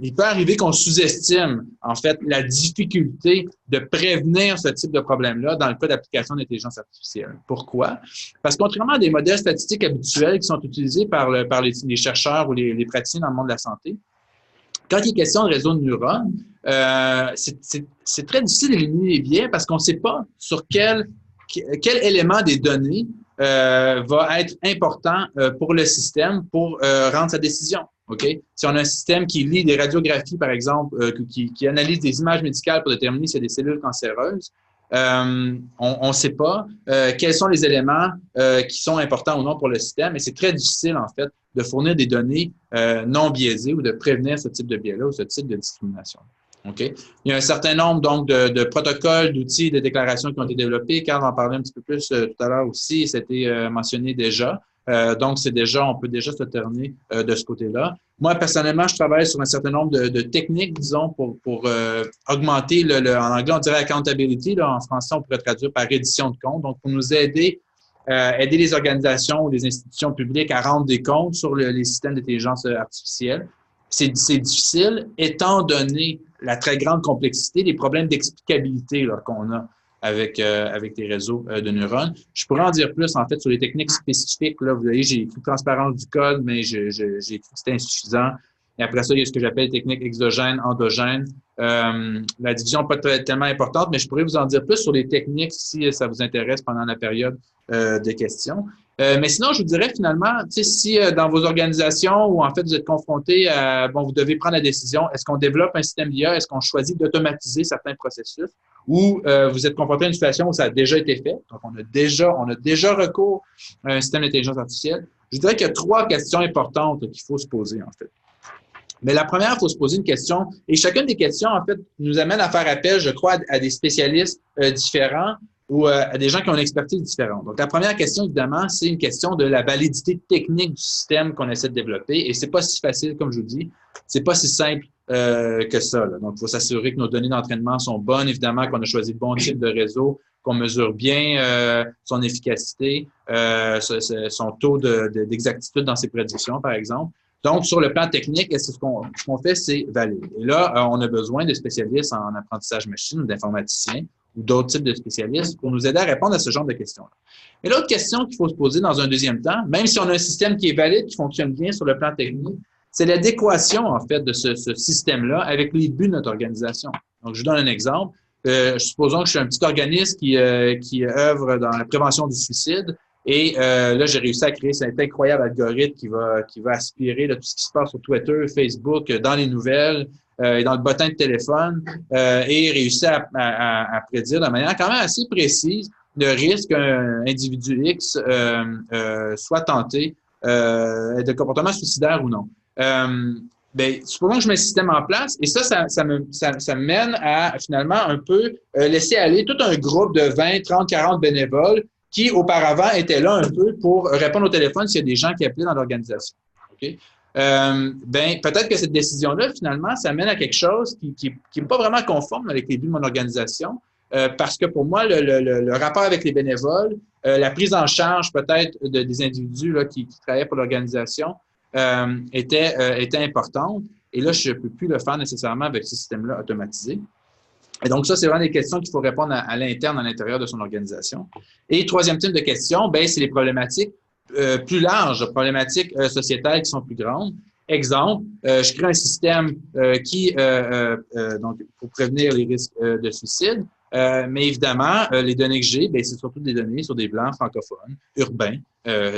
il peut arriver qu'on sous-estime, en fait, la difficulté de prévenir ce type de problème-là dans le cas d'application d'intelligence artificielle. Pourquoi? Parce que contrairement à des modèles statistiques habituels qui sont utilisés par les chercheurs ou les praticiens dans le monde de la santé, quand il est question de réseau de neurones, c'est très difficile d'éliminer les biais parce qu'on ne sait pas sur quel élément des données va être important pour le système pour rendre sa décision. Okay? Si on a un système qui lit des radiographies, par exemple, qui analyse des images médicales pour déterminer s'il y a des cellules cancéreuses, On ne sait pas quels sont les éléments qui sont importants ou non pour le système, et c'est très difficile, en fait, de fournir des données non biaisées ou de prévenir ce type de biais-là ou ce type de discrimination. Okay? Il y a un certain nombre donc de protocoles, d'outils, de déclarations qui ont été développés. Karl en parlait un petit peu plus tout à l'heure aussi, c'était mentionné déjà. Donc, on peut déjà se tourner de ce côté-là. Moi, personnellement, je travaille sur un certain nombre de techniques, disons, pour augmenter en anglais, on dirait accountability, là, en français, on pourrait traduire par reddition de comptes. Donc, pour nous aider les organisations ou les institutions publiques à rendre des comptes sur les systèmes d'intelligence artificielle. C'est difficile, étant donné la très grande complexité, les problèmes d'explicabilité qu'on a avec des réseaux de neurones. Je pourrais en dire plus, en fait, sur les techniques spécifiques. Là, vous voyez, j'ai écrit transparence du code, mais j'ai écrit que c'était insuffisant. Et après ça, il y a ce que j'appelle techniques exogènes, endogènes. La division n'est pas tellement importante, mais je pourrais vous en dire plus sur les techniques si ça vous intéresse pendant la période de questions. Mais sinon, je vous dirais finalement, si dans vos organisations où en fait vous êtes confrontés à, vous devez prendre la décision, est-ce qu'on développe un système d'IA, est-ce qu'on choisit d'automatiser certains processus, ou vous êtes confronté à une situation où ça a déjà été fait, donc on a déjà recours à un système d'intelligence artificielle. Je dirais qu'il y a 3 questions importantes qu'il faut se poser en fait. Mais la première, il faut se poser une question, et chacune des questions en fait nous amène à faire appel, je crois, à des spécialistes différents, ou à des gens qui ont une expertise différente. Donc, la première question, évidemment, c'est une question de la validité technique du système qu'on essaie de développer. Et c'est pas si facile, comme je vous dis. C'est pas si simple que ça. Là. Donc, il faut s'assurer que nos données d'entraînement sont bonnes, évidemment, qu'on a choisi le bon type de réseau, qu'on mesure bien son efficacité, son taux d'exactitude dans ses prédictions, par exemple. Donc, sur le plan technique, ce qu'on fait, c'est valider. Et là, on a besoin de spécialistes en apprentissage machine ou d'informaticiens ou d'autres types de spécialistes pour nous aider à répondre à ce genre de questions-là. Et l'autre question qu'il faut se poser dans un deuxième temps, même si on a un système qui est valide, qui fonctionne bien sur le plan technique, c'est l'adéquation, en fait, de ce système-là avec les buts de notre organisation. Donc, je vous donne un exemple. Supposons que je suis un petit organisme qui œuvre dans la prévention du suicide. Et là, j'ai réussi à créer cet incroyable algorithme qui va aspirer là, tout ce qui se passe sur Twitter, Facebook, dans les nouvelles et dans le bottin de téléphone et réussi à prédire de manière quand même assez précise le risque qu'un individu X soit tenté de comportement suicidaire ou non. Supposons que je mets un système en place et ça me mène à finalement un peu laisser aller tout un groupe de 20, 30, 40 bénévoles qui, auparavant, étaient là un peu pour répondre au téléphone s'il y a des gens qui appelaient dans l'organisation. Okay? Peut-être que cette décision-là, finalement, ça mène à quelque chose qui n'est pas vraiment conforme avec les buts de mon organisation, parce que pour moi, le rapport avec les bénévoles, la prise en charge peut-être des individus là, qui travaillaient pour l'organisation était importante. Et là, je ne peux plus le faire nécessairement avec ce système-là automatisé. Et donc, ça, c'est vraiment des questions qu'il faut répondre à l'interne, à l'intérieur de son organisation. Et troisième type de question, c'est les problématiques plus larges, problématiques sociétales qui sont plus grandes. Exemple, je crée un système donc pour prévenir les risques de suicide, mais évidemment, les données que j'ai, c'est surtout des données sur des blancs francophones, urbains,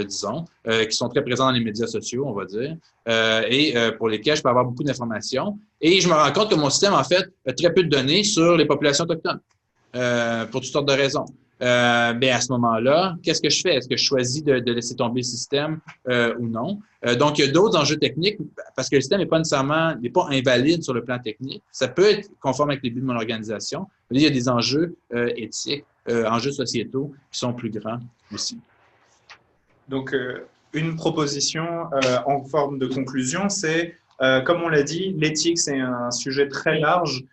disons, qui sont très présents dans les médias sociaux, on va dire, et pour lesquels je peux avoir beaucoup d'informations. Et je me rends compte que mon système, en fait, a très peu de données sur les populations autochtones, pour toutes sortes de raisons. À ce moment-là, qu'est-ce que je fais? Est-ce que je choisis de laisser tomber le système ou non? Donc, il y a d'autres enjeux techniques parce que le système n'est pas invalide sur le plan technique. Ça peut être conforme avec les buts de mon organisation, mais il y a des enjeux éthiques, enjeux sociétaux qui sont plus grands aussi. Donc, une proposition en forme de conclusion, c'est, comme on l'a dit, l'éthique, c'est un sujet très large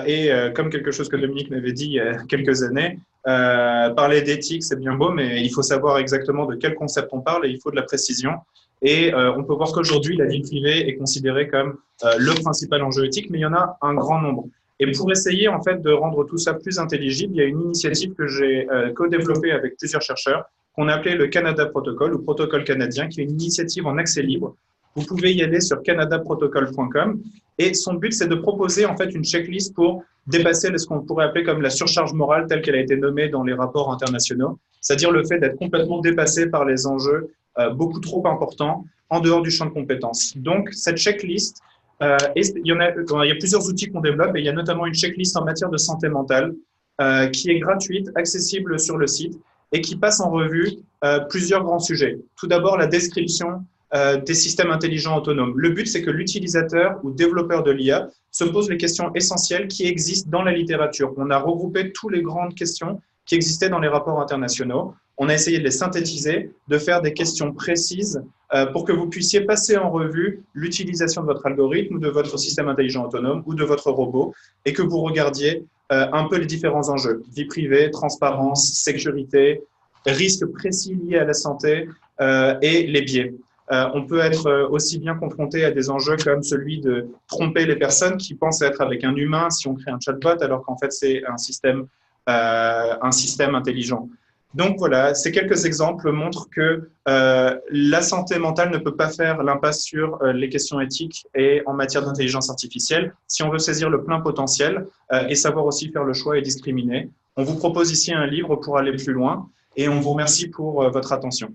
et comme quelque chose que Dominique m'avait dit il y a quelques années, parler d'éthique, c'est bien beau, mais il faut savoir exactement de quel concept on parle et il faut de la précision. Et on peut voir qu'aujourd'hui, la vie privée est considérée comme le principal enjeu éthique, mais il y en a un grand nombre. Et pour essayer en fait de rendre tout ça plus intelligible, il y a une initiative que j'ai co-développée avec plusieurs chercheurs qu'on a appelée le Canada Protocol ou Protocole canadien, qui est une initiative en accès libre. Vous pouvez y aller sur canadaprotocol.com et son but, c'est de proposer en fait une checklist pour dépasser ce qu'on pourrait appeler comme la surcharge morale telle qu'elle a été nommée dans les rapports internationaux, c'est-à-dire le fait d'être complètement dépassé par les enjeux beaucoup trop importants en dehors du champ de compétences. Donc, cette checklist, il y a plusieurs outils qu'on développe et il y a notamment une checklist en matière de santé mentale qui est gratuite, accessible sur le site et qui passe en revue plusieurs grands sujets. Tout d'abord, la description des systèmes intelligents autonomes. Le but, c'est que l'utilisateur ou développeur de l'IA se pose les questions essentielles qui existent dans la littérature. On a regroupé toutes les grandes questions qui existaient dans les rapports internationaux. On a essayé de les synthétiser, de faire des questions précises pour que vous puissiez passer en revue l'utilisation de votre algorithme ou de votre système intelligent autonome ou de votre robot et que vous regardiez un peu les différents enjeux, vie privée, transparence, sécurité, risques précis liés à la santé et les biais. On peut être aussi bien confronté à des enjeux comme celui de tromper les personnes qui pensent être avec un humain si on crée un chatbot alors qu'en fait c'est un système intelligent. Donc voilà, ces quelques exemples montrent que la santé mentale ne peut pas faire l'impasse sur les questions éthiques et en matière d'intelligence artificielle si on veut saisir le plein potentiel et savoir aussi faire le choix et discriminer. On vous propose ici un livre pour aller plus loin et on vous remercie pour votre attention.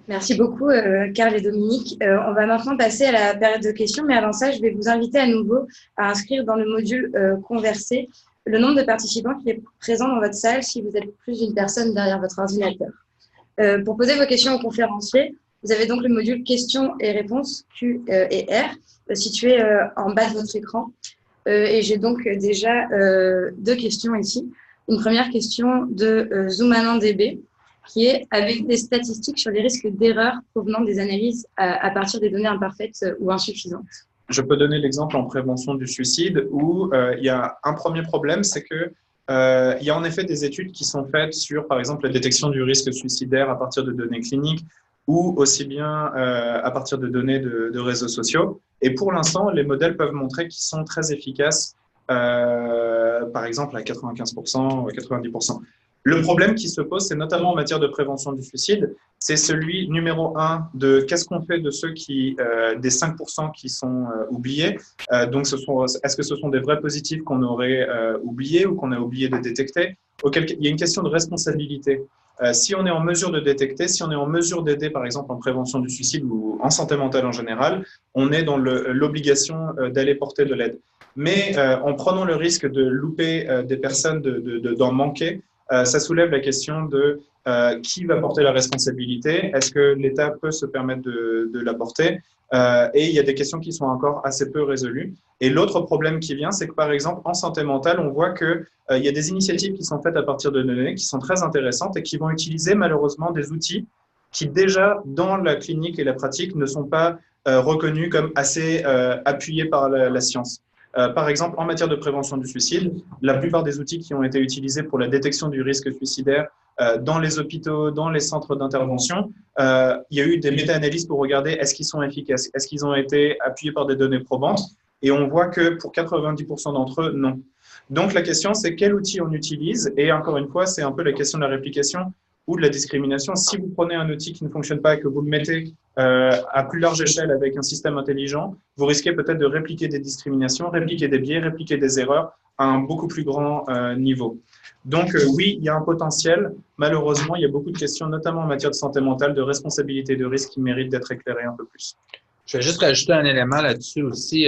Merci beaucoup, Karl et Dominique. On va maintenant passer à la période de questions, mais avant ça, je vais vous inviter à nouveau à inscrire dans le module Converser le nombre de participants qui est présent dans votre salle si vous êtes plus d'une personne derrière votre ordinateur. Pour poser vos questions aux conférenciers, vous avez donc le module questions et réponses Q et R situé en bas de votre écran. Et j'ai donc déjà deux questions ici. Une première question de ZoomAnandDB, qui est avec des statistiques sur les risques d'erreurs provenant des analyses à partir des données imparfaites ou insuffisantes. Je peux donner l'exemple en prévention du suicide où il y a un premier problème, c'est que il y a en effet des études qui sont faites sur, par exemple, la détection du risque suicidaire à partir de données cliniques ou aussi bien à partir de données de réseaux sociaux. Et pour l'instant, les modèles peuvent montrer qu'ils sont très efficaces, par exemple à 95% ou à 90%. Le problème qui se pose, c'est notamment en matière de prévention du suicide, c'est celui numéro 1 de qu'est-ce qu'on fait de ceux des 5% qui sont oubliés. Donc, est-ce que ce sont des vrais positifs qu'on aurait oubliés ou qu'on a oublié de détecter? Il y a une question de responsabilité. Si on est en mesure de détecter, si on est en mesure d'aider, par exemple, en prévention du suicide ou en santé mentale en général, on est dans l'obligation d'aller porter de l'aide. Mais en prenant le risque de louper des personnes, d'en manquer, ça soulève la question de qui va porter la responsabilité. Est-ce que l'État peut se permettre de la porter? Et il y a des questions qui sont encore assez peu résolues. Et l'autre problème qui vient, c'est que par exemple, en santé mentale, on voit qu'il y a des initiatives qui sont faites à partir de données qui sont très intéressantes et qui vont utiliser malheureusement des outils qui déjà, dans la clinique et la pratique, ne sont pas reconnus comme assez appuyés par la science. Par exemple, en matière de prévention du suicide, la plupart des outils qui ont été utilisés pour la détection du risque suicidaire dans les hôpitaux, dans les centres d'intervention, il y a eu des méta-analyses pour regarder est-ce qu'ils sont efficaces, est-ce qu'ils ont été appuyés par des données probantes, et on voit que pour 90% d'entre eux, non. Donc la question, c'est quel outil on utilise, et encore une fois, c'est un peu la question de la réplication ou de la discrimination. Si vous prenez un outil qui ne fonctionne pas et que vous le mettez à plus large échelle avec un système intelligent, vous risquez peut-être de répliquer des discriminations, répliquer des biais, répliquer des erreurs à un beaucoup plus grand niveau. Donc oui, il y a un potentiel. Malheureusement, il y a beaucoup de questions, notamment en matière de santé mentale, de responsabilité, de risque, qui méritent d'être éclairées un peu plus. Je vais juste rajouter un élément là-dessus aussi.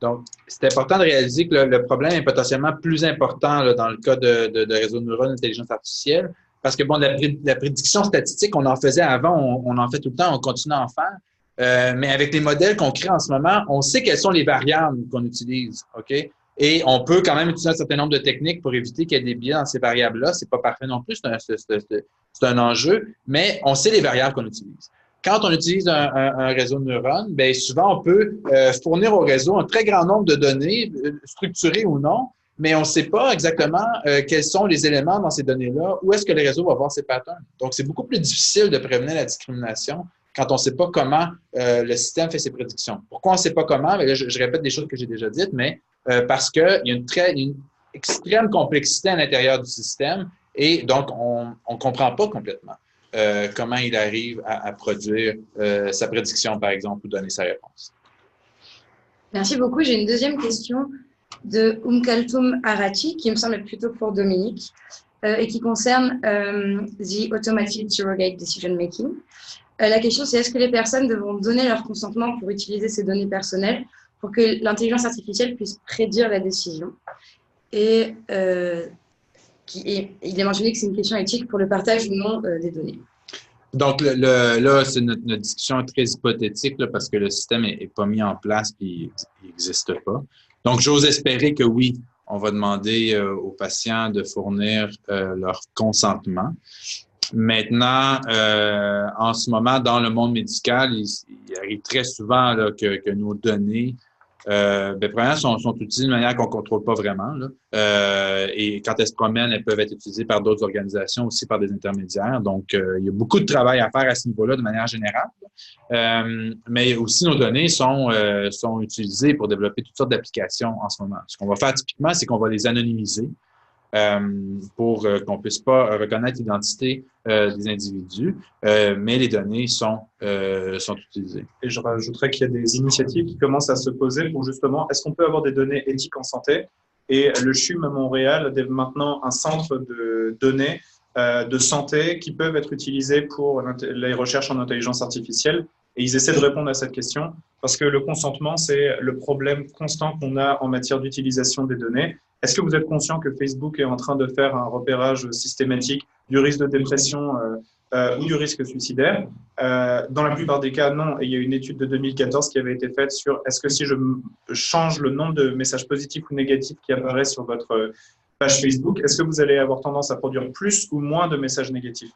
Donc, c'est important de réaliser que le problème est potentiellement plus important là, dans le cas de réseaux de neurones d'intelligence artificielle. Parce que, bon, la prédiction statistique, on en faisait avant, on en fait tout le temps, on continue à en faire. Mais avec les modèles qu'on crée en ce moment, on sait quelles sont les variables qu'on utilise, OK? Et on peut quand même utiliser un certain nombre de techniques pour éviter qu'il y ait des biais dans ces variables-là. C'est pas parfait non plus, c'est un enjeu, mais on sait les variables qu'on utilise. Quand on utilise un réseau de neurones, bien souvent, on peut fournir au réseau un très grand nombre de données, structurées ou non, mais on ne sait pas exactement quels sont les éléments dans ces données-là, où est-ce que le réseau va voir ces patterns. Donc, c'est beaucoup plus difficile de prévenir la discrimination quand on ne sait pas comment le système fait ses prédictions. Pourquoi on ne sait pas comment? Bien, là, je répète des choses que j'ai déjà dites, mais parce qu'il y a une extrême complexité à l'intérieur du système et donc, on ne comprend pas complètement comment il arrive à produire sa prédiction, par exemple, ou donner sa réponse. Merci beaucoup. J'ai une deuxième question de Kaltoum Arati, qui me semble être plutôt pour Dominique, et qui concerne the Automated Surrogate Decision Making. La question, c'est est-ce que les personnes devront donner leur consentement pour utiliser ces données personnelles pour que l'intelligence artificielle puisse prédire la décision? et il est mentionné que c'est une question éthique pour le partage ou non des données. Donc, là, c'est notre discussion très hypothétique là, parce que le système n'est pas mis en place et il n'existe pas. Donc, j'ose espérer que oui, on va demander aux patients de fournir leur consentement. Maintenant, en ce moment, dans le monde médical, il arrive très souvent là, que nos données premièrement, sont utilisées de manière qu'on ne contrôle pas vraiment. Là. Et quand elles se promènent, elles peuvent être utilisées par d'autres organisations, aussi par des intermédiaires. Donc, il y a beaucoup de travail à faire à ce niveau-là de manière générale. Mais aussi, nos données sont utilisées pour développer toutes sortes d'applications en ce moment. Ce qu'on va faire typiquement, c'est qu'on va les anonymiser. Pour qu'on puisse pas reconnaître l'identité des individus, mais les données sont utilisées. Et je rajouterais qu'il y a des initiatives qui commencent à se poser pour justement, est-ce qu'on peut avoir des données éthiques en santé? Et le CHUM à Montréal a maintenant un centre de données de santé qui peuvent être utilisées pour les recherches en intelligence artificielle. Et ils essaient de répondre à cette question parce que le consentement, c'est le problème constant qu'on a en matière d'utilisation des données. Est-ce que vous êtes conscient que Facebook est en train de faire un repérage systématique du risque de dépression ou du risque suicidaire? Dans la plupart des cas, non. Et il y a une étude de 2014 qui avait été faite sur est-ce que si je change le nombre de messages positifs ou négatifs qui apparaissent sur votre page Facebook, est-ce que vous allez avoir tendance à produire plus ou moins de messages négatifs?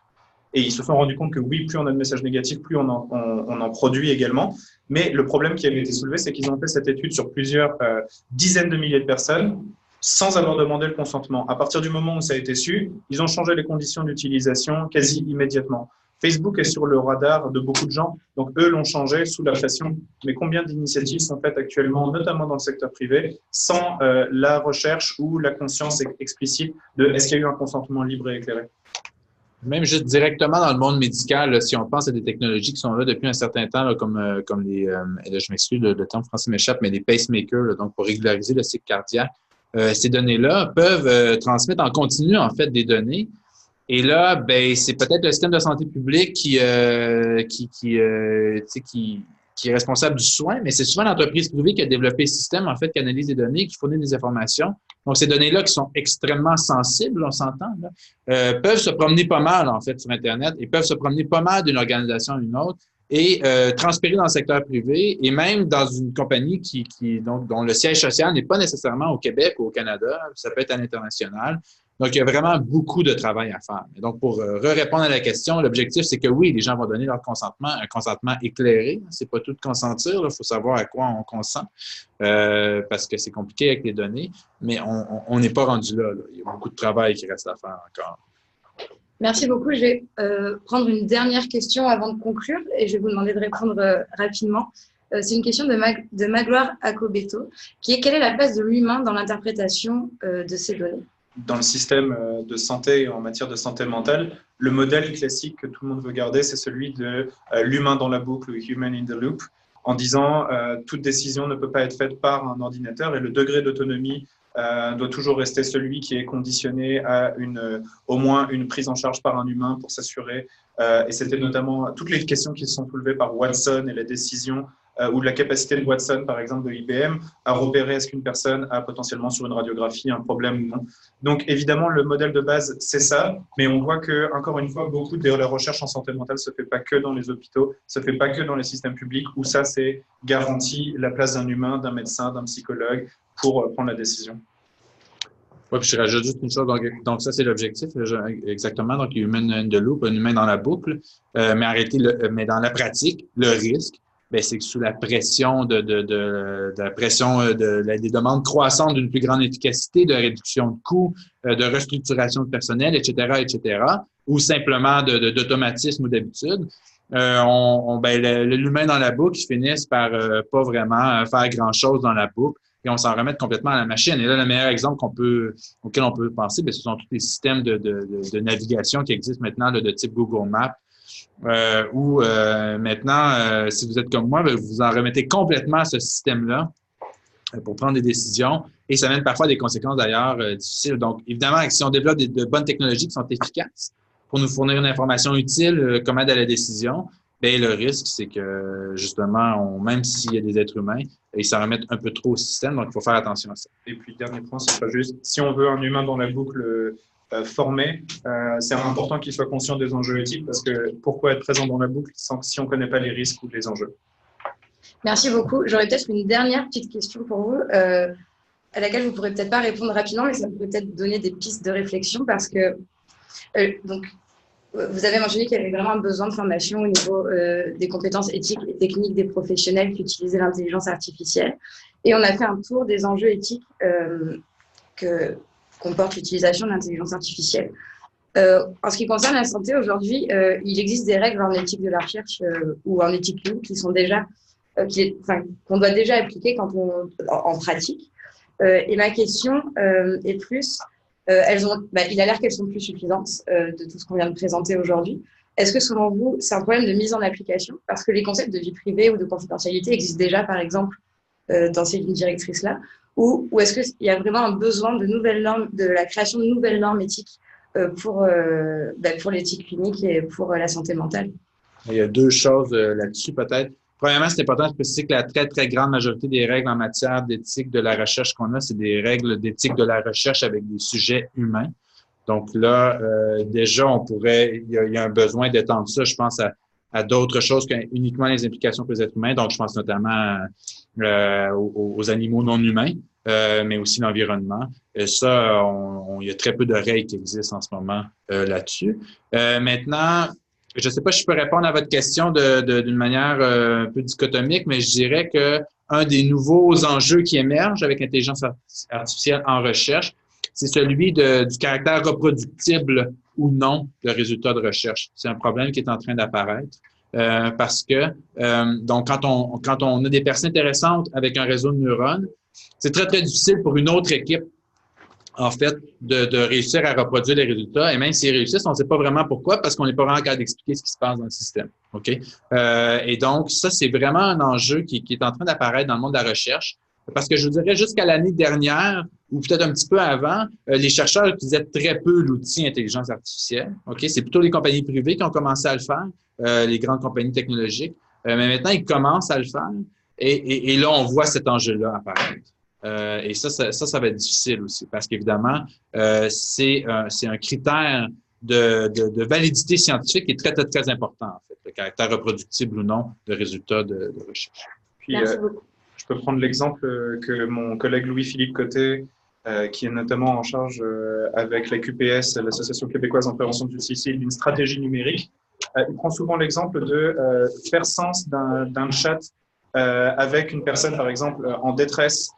Et ils se sont rendus compte que oui, plus on a de messages négatifs, plus on en produit également. Mais le problème qui avait été soulevé, c'est qu'ils ont fait cette étude sur plusieurs dizaines de milliers de personnes sans avoir demandé le consentement. À partir du moment où ça a été su, ils ont changé les conditions d'utilisation quasi immédiatement. Facebook est sur le radar de beaucoup de gens, donc eux l'ont changé sous la pression. Mais combien d'initiatives sont faites actuellement, notamment dans le secteur privé, sans la recherche ou la conscience explicite de est-ce qu'il y a eu un consentement libre et éclairé? Même juste directement dans le monde médical, là, si on pense à des technologies qui sont là depuis un certain temps, là, comme les, là, je m'excuse, le terme français m'échappe, mais les pacemakers, là, donc pour régulariser le cycle cardiaque, ces données-là peuvent transmettre en continu, en fait, des données. Et là, c'est peut-être le système de santé publique qui est responsable du soin, mais c'est souvent l'entreprise privée qui a développé ce système, en fait, qui analyse des données, qui fournit des informations. Donc, ces données-là qui sont extrêmement sensibles, on s'entend, peuvent se promener pas mal, en fait, sur Internet et peuvent se promener pas mal d'une organisation à une autre et transpérer dans le secteur privé et même dans une compagnie dont le siège social n'est pas nécessairement au Québec ou au Canada, ça peut être à l'international. Donc, il y a vraiment beaucoup de travail à faire. Et donc, pour répondre à la question, l'objectif, c'est que oui, les gens vont donner leur consentement, un consentement éclairé. C'est pas tout de consentir. Il faut savoir à quoi on consent parce que c'est compliqué avec les données, mais on n'est pas rendu là. Il y a beaucoup de travail qui reste à faire encore. Merci beaucoup. Je vais prendre une dernière question avant de conclure et je vais vous demander de répondre rapidement. C'est une question de Magloire Acobeto qui est: quelle est la place de l'humain dans l'interprétation de ces données? Dans le système de santé et en matière de santé mentale, le modèle classique que tout le monde veut garder, c'est celui de l'humain dans la boucle, le human in the loop, en disant toute décision ne peut pas être faite par un ordinateur et le degré d'autonomie doit toujours rester celui qui est conditionné à au moins une prise en charge par un humain pour s'assurer. Et c'était notamment toutes les questions qui se sont soulevées par Watson et la décision ou la capacité de Watson, par exemple, de IBM, à repérer est-ce qu'une personne a potentiellement sur une radiographie un problème ou non. Donc, évidemment, le modèle de base, c'est ça, mais on voit que, encore une fois, beaucoup de la recherche en santé mentale ne se fait pas que dans les hôpitaux, ne se fait pas que dans les systèmes publics, où ça, c'est garanti la place d'un humain, d'un médecin, d'un psychologue pour prendre la décision. Oui, puis je rajoute juste une chose. Donc ça, c'est l'objectif, exactement. Donc, human in the loop, un humain dans la boucle. Mais dans la pratique, le risque, c'est que sous la pression des demandes croissantes d'une plus grande efficacité, de réduction de coûts, de restructuration de personnel, etc., ou simplement d'automatisme ou d'habitude, l'humain dans la boucle, ils finissent par pas vraiment faire grand-chose dans la boucle et on s'en remet complètement à la machine. Et là, le meilleur exemple auquel on peut penser, ce sont tous les systèmes de navigation qui existent maintenant de type Google Maps, où maintenant, si vous êtes comme moi, vous en remettez complètement à ce système-là pour prendre des décisions et ça mène parfois à des conséquences d'ailleurs difficiles. Donc, évidemment, si on développe de bonnes technologies qui sont efficaces pour nous fournir une information utile comme aide à la décision, Ben, le risque, c'est que justement, même s'il y a des êtres humains, ils s'en remettent un peu trop au système, donc il faut faire attention à ça. Et puis, dernier point, ce sera juste, si on veut un humain dans la boucle formé, c'est important qu'il soit conscient des enjeux éthiques, parce que pourquoi être présent dans la boucle si on ne connaît pas les risques ou les enjeux? Merci beaucoup. J'aurais peut-être une dernière petite question pour vous, à laquelle vous ne pourrez peut-être pas répondre rapidement, mais ça peut peut-être donner des pistes de réflexion, parce que donc, vous avez mentionné qu'il y avait vraiment un besoin de formation au niveau des compétences éthiques et techniques des professionnels qui utilisaient l'intelligence artificielle. Et on a fait un tour des enjeux éthiques que comporte l'utilisation de l'intelligence artificielle. En ce qui concerne la santé, aujourd'hui, il existe des règles en éthique de la recherche ou en éthique clinique qui sont déjà, qu'on doit déjà appliquer en pratique. Et ma question est plus... il a l'air qu'elles sont plus suffisantes de tout ce qu'on vient de présenter aujourd'hui. Est-ce que, selon vous, c'est un problème de mise en application? Parce que les concepts de vie privée ou de confidentialité existent déjà, par exemple, dans ces lignes directrices-là. Ou est-ce qu'il y a vraiment un besoin de nouvelles normes, de la création de nouvelles normes éthiques pour l'éthique clinique et pour la santé mentale? Il y a deux choses là-dessus, peut-être. Premièrement, c'est important de préciser que la très, très grande majorité des règles en matière d'éthique de la recherche qu'on a, c'est des règles d'éthique de la recherche avec des sujets humains. Donc là, déjà, il y a un besoin d'étendre ça, je pense, à d'autres choses qu'uniquement les implications pour les êtres humains. Donc, je pense notamment aux animaux non humains, mais aussi l'environnement. Et ça, il y a très peu de règles qui existent en ce moment là-dessus. Maintenant, je ne sais pas si je peux répondre à votre question d'une manière un peu dichotomique, mais je dirais que un des nouveaux enjeux qui émergent avec l'intelligence artificielle en recherche, c'est celui du caractère reproductible ou non de résultats de recherche. C'est un problème qui est en train d'apparaître parce que donc quand on a des personnes intéressantes avec un réseau de neurones, c'est très, très difficile pour une autre équipe en fait, de réussir à reproduire les résultats. Et même s'ils réussissent, on ne sait pas vraiment pourquoi, parce qu'on n'est pas vraiment capable d'expliquer ce qui se passe dans le système. OK? Et donc, ça, c'est vraiment un enjeu qui est en train d'apparaître dans le monde de la recherche. Parce que je vous dirais, jusqu'à l'année dernière, ou peut-être un petit peu avant, les chercheurs utilisaient très peu l'outil intelligence artificielle. OK? C'est plutôt les compagnies privées qui ont commencé à le faire, les grandes compagnies technologiques. Mais maintenant, ils commencent à le faire. Et là, on voit cet enjeu-là apparaître. Et ça va être difficile aussi parce qu'évidemment, c'est un critère de validité scientifique qui est très, très, très important, en fait, le caractère reproductible ou non de résultats de recherche. Puis, je peux prendre l'exemple que mon collègue Louis-Philippe Côté, qui est notamment en charge avec la QPS, l'Association québécoise en prévention du suicide, d'une stratégie numérique. Il prend souvent l'exemple de faire sens d'un chat avec une personne, par exemple, en détresse,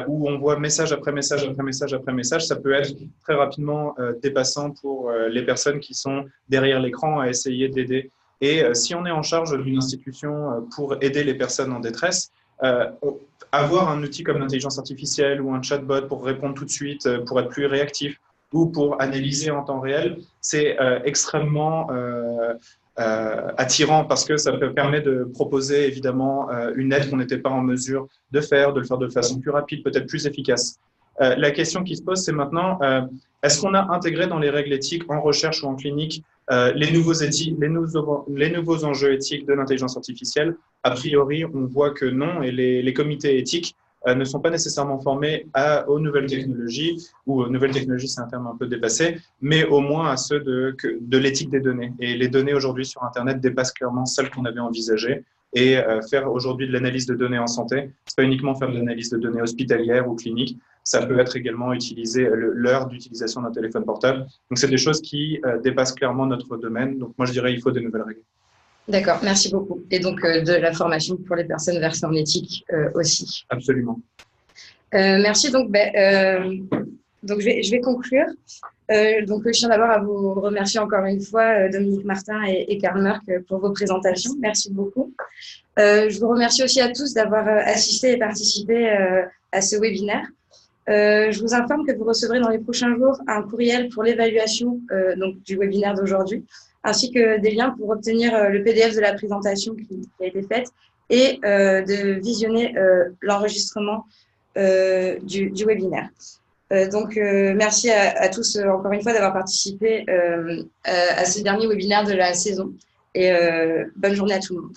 où on voit message après message après message après message. Ça peut être très rapidement dépassant pour les personnes qui sont derrière l'écran à essayer d'aider. Et si on est en charge d'une institution pour aider les personnes en détresse, avoir un outil comme l'intelligence artificielle ou un chatbot pour répondre tout de suite, pour être plus réactif ou pour analyser en temps réel, c'est extrêmement attirant parce que ça permet de proposer évidemment une aide qu'on n'était pas en mesure de le faire de façon plus rapide, peut-être plus efficace. La question qui se pose, c'est maintenant, est-ce qu'on a intégré dans les règles éthiques en recherche ou en clinique les nouveaux enjeux éthiques de l'intelligence artificielle? A priori, on voit que non, et les comités éthiques ne sont pas nécessairement formés aux nouvelles technologies, ou nouvelles technologies, c'est un terme un peu dépassé, mais au moins à ceux de l'éthique des données. Et les données aujourd'hui sur Internet dépassent clairement celles qu'on avait envisagées. Et faire aujourd'hui de l'analyse de données en santé, c'est pas uniquement faire de l'analyse de données hospitalières ou cliniques, ça peut être également utiliser l'heure d'utilisation d'un téléphone portable. Donc, c'est des choses qui dépassent clairement notre domaine. Donc, moi, je dirais qu'il faut de nouvelles règles. D'accord, merci beaucoup. Et donc, de la formation pour les personnes versées en éthique aussi. Absolument. Merci. Donc, je vais conclure. Donc, je tiens d'abord à vous remercier encore une fois, Dominique Martin et Karl Mörk, pour vos présentations. Merci beaucoup. Je vous remercie aussi à tous d'avoir assisté et participé à ce webinaire. Je vous informe que vous recevrez dans les prochains jours un courriel pour l'évaluation du webinaire d'aujourd'hui, ainsi que des liens pour obtenir le PDF de la présentation qui a été faite et de visionner l'enregistrement du webinaire. Merci à tous encore une fois d'avoir participé à ce dernier webinaire de la saison. Et bonne journée à tout le monde.